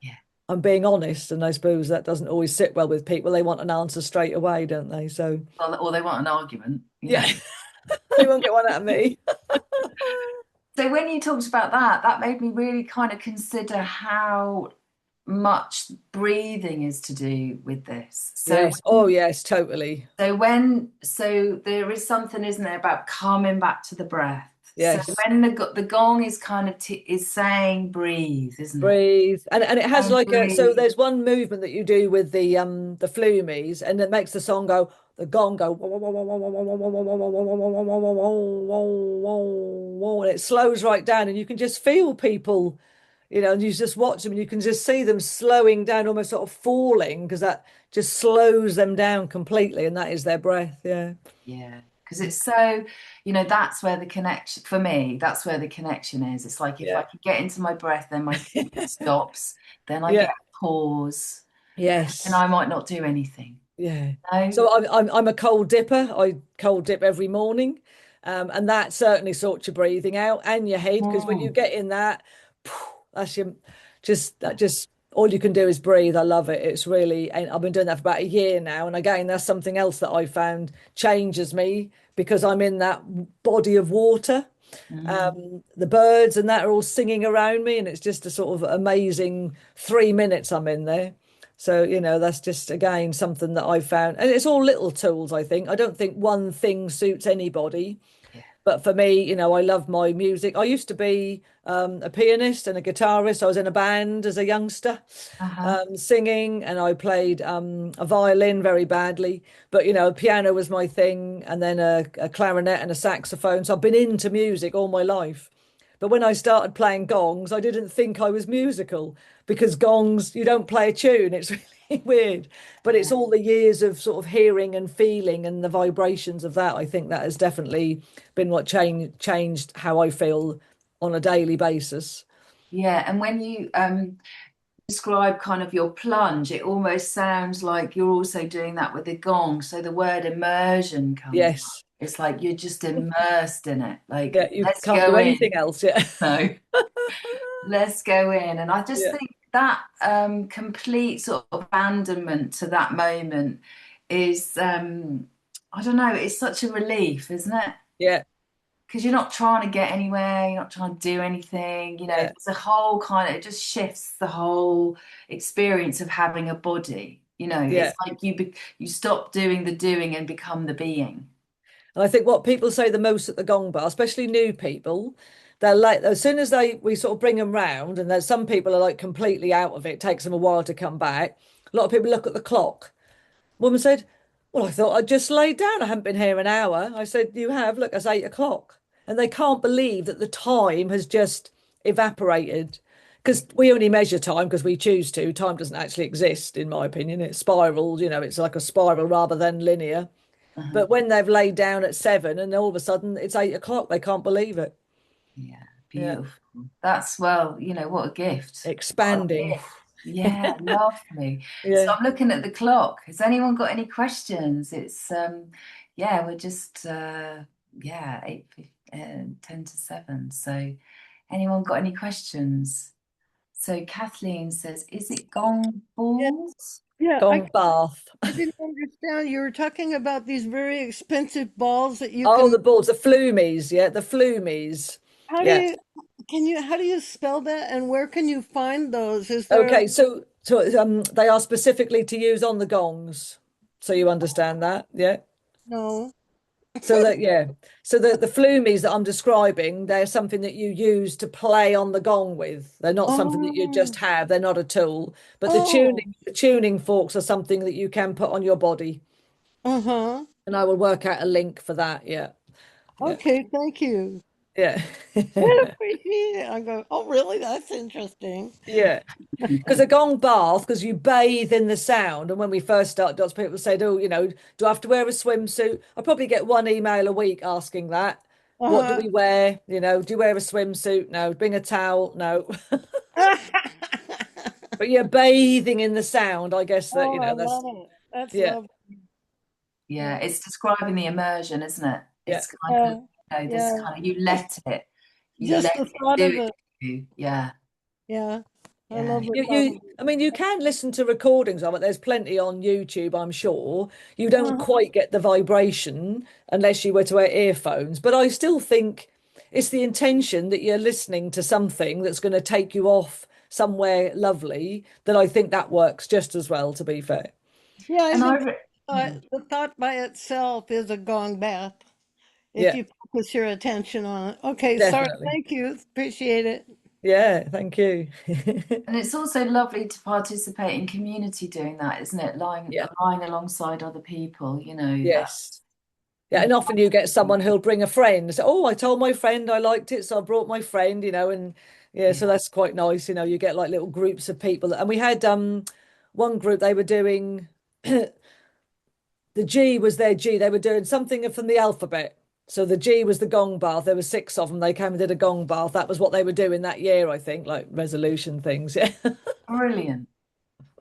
yeah. I'm being honest. And I suppose that doesn't always sit well with people. They want an answer straight away, don't they? So, Well, or they want an argument. yeah, they won't get one out of me. So when you talked about that, that made me really kind of consider how much breathing is to do with this. So Yes. Oh, yes, totally. so there is something, isn't there, about coming back to the breath. So Yes. when the gong is kind of is saying breathe, isn't it? Breathe. And it has And like a, so breathe. there's one movement that you do with the flumies, and it makes the song go, the gong go, and it slows right down, and you can just feel people, and you just watch them and you can just see them slowing down, almost sort of falling, because that just slows them down completely, and that is their breath. Yeah. Yeah, because it's so, that's where the connection, for me, that's where the connection is. It's like if I Yeah. could get into my breath, then my thinking stops, then I get Yeah. a pause, and Yes. I might not do anything. Yeah. No? So I'm a cold dipper. I cold dip every morning. And that certainly sorts your breathing out and your head, because when you Mm. get in that, that's your just all you can do is breathe. I love it. It's really, and I've been doing that for about a year now. And again, that's something else that I found changes me, because I'm in that body of water. Mm. The birds and that are all singing around me, and it's just a sort of amazing 3 minutes I'm in there. So, that's just again something that I've found. And it's all little tools, I think. I don't think one thing suits anybody. Yeah. But for me, I love my music. I used to be a pianist and a guitarist. I was in a band as a youngster, Uh-huh. singing, and I played a violin very badly. But, piano was my thing, and then a clarinet and a saxophone. So I've been into music all my life. But when I started playing gongs, I didn't think I was musical, because gongs, you don't play a tune. It's really weird. But Yeah. it's all the years of sort of hearing and feeling and the vibrations of that. I think that has definitely been what changed how I feel on a daily basis. Yeah. And when you describe kind of your plunge, it almost sounds like you're also doing that with the gong. So the word immersion comes up. Yes. It's like you're just immersed in it. Like, Yeah, you let's can't do go in. anything else. Yeah. No. Let's go in. And I just Yeah. think that complete sort of abandonment to that moment is, I don't know, it's such a relief, isn't it? Yeah. Because you're not trying to get anywhere, you're not trying to do anything, Yeah. it's a whole kind of, it just shifts the whole experience of having a body. Yeah. It's like you stop doing the doing and become the being. And I think what people say the most at the Gong Bar, especially new people, they're like, as soon as we sort of bring them round, and there's some people are like completely out of it, it takes them a while to come back. A lot of people look at the clock. Woman said, "Well, I thought I'd just laid down. I haven't been here an hour." I said, "You have. Look, it's 8 o'clock." And they can't believe that the time has just evaporated. Because we only measure time because we choose to. Time doesn't actually exist, in my opinion. It spirals, it's like a spiral rather than linear. Uh-huh. But when they've laid down at 7 and all of a sudden it's 8 o'clock, they can't believe it. Yeah, Yeah. beautiful. That's, well, what a gift. What a Expanding. gift. Yeah, lovely. So Yeah. I'm looking at the clock. Has anyone got any questions? It's yeah, we're just yeah, 10 to 7. So anyone got any questions? So Kathleen says, is it gong Yeah, balls? yeah, Gone bath. I didn't understand. You were talking about these very expensive balls that you Oh, can, the balls, the flumies. Yeah, the flumies. how do Yeah. you, how do you spell that and where can you find those? Is there a, Okay, so they are specifically to use on the gongs. So you understand that, yeah? no? So that yeah. So the flumies that I'm describing, they're something that you use to play on the gong with. They're not something that you Oh, just have. They're not a tool. But the oh, tuning forks are something that you can put on your body. uh-huh. And I will work out a link for that. Yeah. Yeah. Okay, thank you. Yeah. I appreciate it. I go, oh, really? That's interesting. Yeah. Because a gong bath, because you bathe in the sound. And when we first started, lots of people said, "Oh, do I have to wear a swimsuit?" I probably get one email a week asking that. What do Uh-huh. we wear? Do you wear a swimsuit? No. Bring a towel? No. But you're bathing in the sound. I guess that, Oh, I that's, love it. That's yeah, lovely. Yeah, Yeah, it's describing the immersion, isn't it? yeah, It's kind of, yeah, this yeah. kind of, Just, you just let the it thought do of it it. to you. Yeah, Yeah, I yeah. love the thought of you, I mean, you can listen to recordings of it. There's plenty on YouTube, I'm sure. You don't it. quite get the vibration unless you were to wear earphones. But I still think it's the intention that you're listening to something that's going to take you off somewhere lovely, that I think that works just as well, to be fair. Yeah, I And think yeah. the thought by itself is a gong bath. If Yeah, you put focus your attention on it. Okay, sorry. Definitely. Thank you. Appreciate it. Yeah, thank you. And it's also lovely to participate in community doing that, isn't it? Yeah, Lying alongside other people, yes. Yeah, that's and often you get someone who'll bring a friend. So, oh, I told my friend I liked it, so I brought my friend, and yeah, yeah, so that's quite nice. You get like little groups of people. And we had one group, they were doing the G was their G. They were doing something from the alphabet. So the G was the gong bath. There were six of them. They came and did a gong bath. That was what they were doing that year, I think, like resolution things. Yeah. brilliant.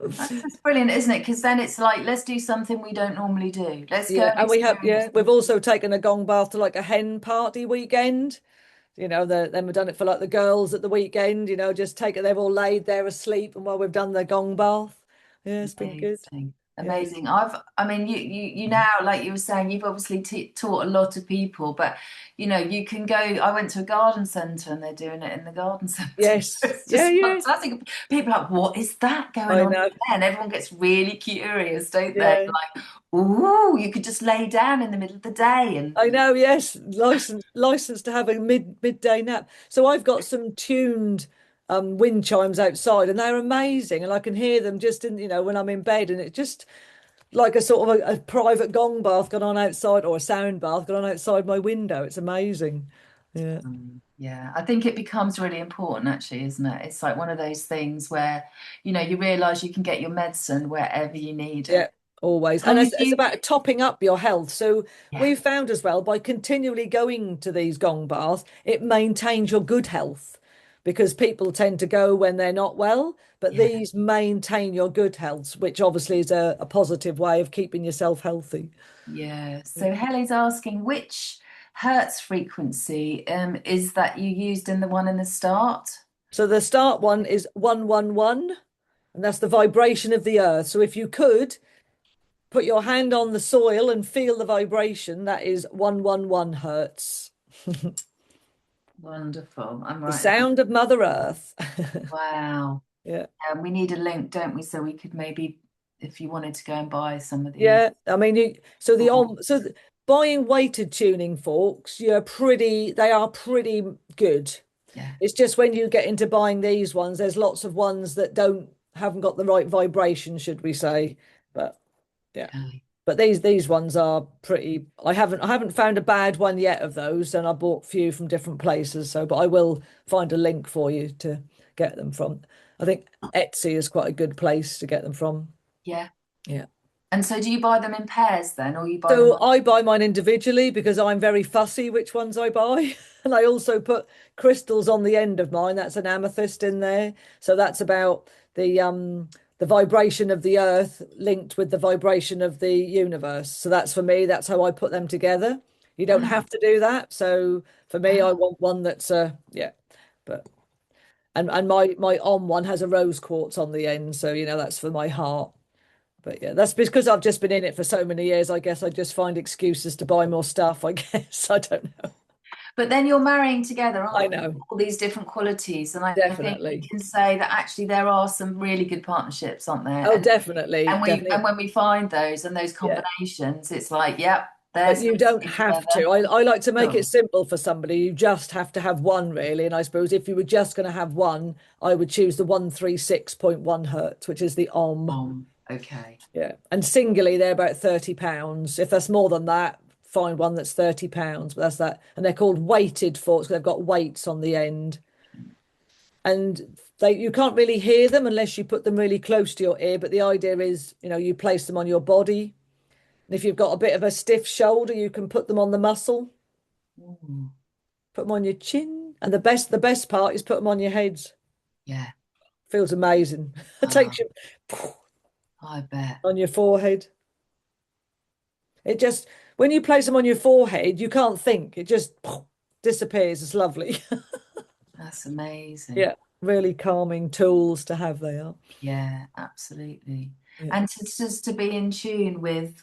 That's just brilliant, isn't it? Because then it's like, let's do something we don't normally do. Let's go Yeah. and And experience we've something. also taken a gong bath to like a hen party weekend. Then we've done it for like the girls at the weekend, just take it, they've all laid there asleep, and while we've done the gong bath. Yeah, it's been good. Amazing. Yeah. Amazing. I mean, you now, like you were saying, you've obviously t taught a lot of people, but you can go. I went to a garden centre and they're doing it in the garden centre. Yes. It's Yeah, just yeah. fantastic. People are like, what is that going I on know. there? And everyone gets really curious, don't they? Yeah. Like, ooh, you could just lay down in the middle of the day and I know, yes. License to have a midday nap. So I've got some tuned wind chimes outside, and they're amazing, and I can hear them just in, when I'm in bed, and it's just like a sort of a private gong bath gone on outside, or a sound bath gone on outside my window. It's amazing. Yeah. yeah, I think it becomes really important actually, isn't it? It's like one of those things where, you realize you can get your medicine wherever you need Yeah, it. always. So And if it's you, about topping up your health. So yeah, we've found as well by continually going to these gong baths, it maintains your good health because people tend to go when they're not well, but yeah, these maintain your good health, which obviously is a positive way of keeping yourself healthy. yeah. Yeah. So Helly's asking which hertz frequency is that you used in the one in the start? So the start one is 111, and that's the vibration of the earth. So if you could put your hand on the soil and feel the vibration, that is 111 hertz. Wonderful. I'm The writing that. sound of Mother Earth. Wow. Yeah. We need a link, don't we? So we could maybe, if you wanted to go and buy some of these. Yeah. I mean, buying weighted tuning forks, they are pretty good. Yeah. It's just when you get into buying these ones, there's lots of ones that haven't got the right vibration, should we say. But yeah. Okay. But these ones are pretty. I haven't found a bad one yet of those, and I bought a few from different places. But I will find a link for you to get them from. I think Etsy is quite a good place to get them from. Yeah. Yeah. And so do you buy them in pairs then, or you buy them? So I buy mine individually because I'm very fussy which ones I buy. And I also put crystals on the end of mine. That's an amethyst in there. So that's about the vibration of the earth linked with the vibration of the universe. So that's for me, that's how I put them together. You don't Ah, have to do that. So for me, I ah. want one that's yeah. But and my on one has a rose quartz on the end. So that's for my heart. But yeah, that's because I've just been in it for so many years. I guess I just find excuses to buy more stuff, I guess. I don't know. But then you're marrying together, I aren't you? know. All these different qualities. And I think we Definitely. can say that actually there are some really good partnerships, aren't there? Oh, And definitely. and Definitely. when we find those and those Yeah. combinations, it's like, yep, But there's you those don't two have together. to. I like to make it Cool. simple for somebody. You just have to have one, really. And I suppose if you were just going to have one, I would choose the 136.1 hertz, which is the Om. Okay. Yeah. And singly, they're about £30. If that's more than that, find one that's £30. But that's that. And they're called weighted forks because they've got weights on the end. And you can't really hear them unless you put them really close to your ear. But the idea is, you place them on your body. And if you've got a bit of a stiff shoulder, you can put them on the muscle, Ooh, put them on your chin. And the best part is put them on your heads. yeah. Feels amazing. It Ah, takes you I bet. on your forehead. It just, when you place them on your forehead, you can't think. It just disappears. It's lovely. That's amazing. Yeah, really calming tools to have they are. Yeah, absolutely. Yeah. And to just to be in tune with,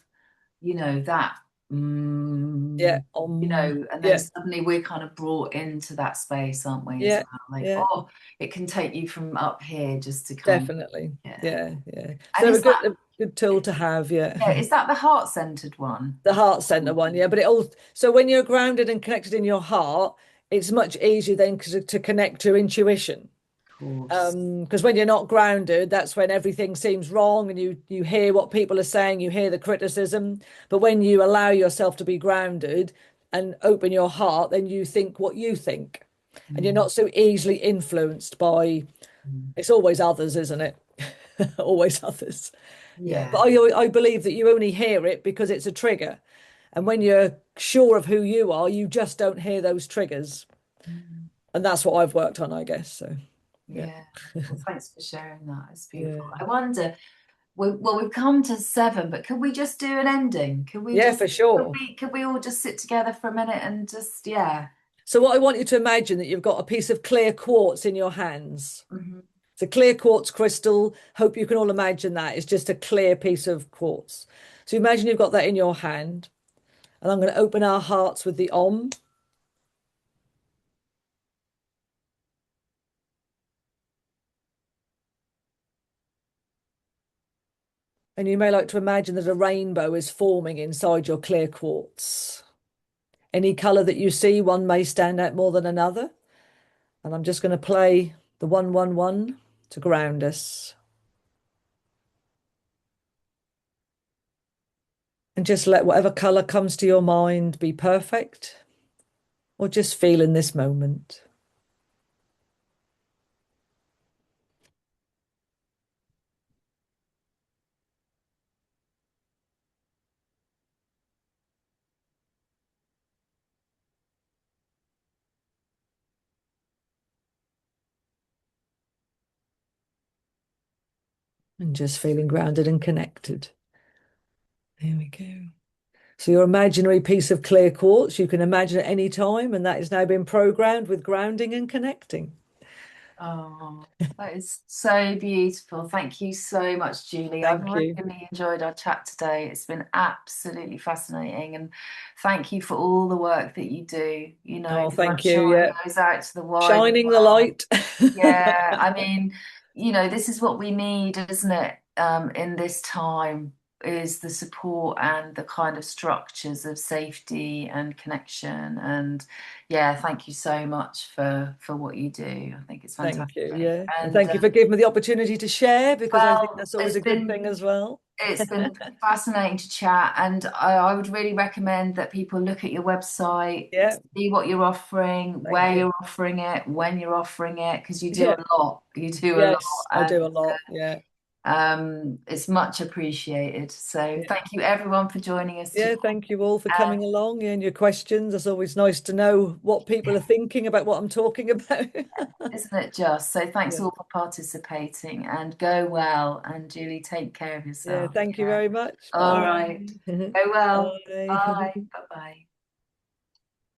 that. Yeah. And then Yeah. suddenly we're kind of brought into that space, aren't we, as Yeah. well? Like, Yeah. oh, it can take you from up here just to kind of, Definitely. yeah. Yeah. Yeah. And So a good tool to have. Yeah. is that the heart-centered one? The heart center one. Yeah. But it all, so when you're grounded and connected in your heart, it's much easier then to connect to intuition. Of course. Because when you're not grounded, that's when everything seems wrong and you hear what people are saying, you hear the criticism. But when you allow yourself to be grounded and open your heart, then you think what you think. And you're Mm, not so easily influenced by, mm. it's always others, isn't it? Always others. Yeah. But Yeah. I believe that you only hear it because it's a trigger. And when you're sure of who you are, you just don't hear those triggers. Mm. And that's what I've worked on, I guess. So, yeah. Yeah. Well, thanks for sharing that. It's beautiful. Yeah. I wonder, we've come to 7, but could we just do an ending? Yeah, for sure. Could we all just sit together for a minute and just, yeah. So what I want you to imagine that you've got a piece of clear quartz in your hands. Mhm. It's a clear quartz crystal. Hope you can all imagine that. It's just a clear piece of quartz. So imagine you've got that in your hand. And I'm going to open our hearts with the Om. And you may like to imagine that a rainbow is forming inside your clear quartz. Any color that you see, one may stand out more than another. And I'm just going to play the 111 to ground us. And just let whatever color comes to your mind be perfect, or just feel in this moment. And just feeling grounded and connected. There we go. So your imaginary piece of clear quartz, you can imagine at any time, and that has now been programmed with grounding and connecting. Oh, that is so beautiful. Thank you so much, Julie. I've Thank you. really enjoyed our chat today. It's been absolutely fascinating. And thank you for all the work that you do, Oh, because I'm thank you. sure it Yeah. goes out to the wider Shining the world. light. Yeah, I mean, this is what we need, isn't it? In this time is the support and the kind of structures of safety and connection. And yeah, thank you so much for what you do. I think it's Thank you. fantastic. Yeah. And And thank you for giving me the opportunity to share because I think well, that's always a good thing as well. it's been fascinating to chat, and I would really recommend that people look at your website, Yeah. see what you're offering, Thank where you. you're offering it, when you're offering it, because you do Yeah. a lot. You do a lot, Yes, I and do a lot. Yeah. it's much appreciated. So Yeah. thank you everyone for joining us today. Yeah. Thank you all for And coming along and your questions. It's always nice to know what people are thinking about what I'm talking about. isn't it just? So thanks Yeah. all for participating, and go well. And Julie, take care of Yeah. yourself. Thank you Yeah. very much. All Bye. right. Go well. Bye. Bye. Bye-bye.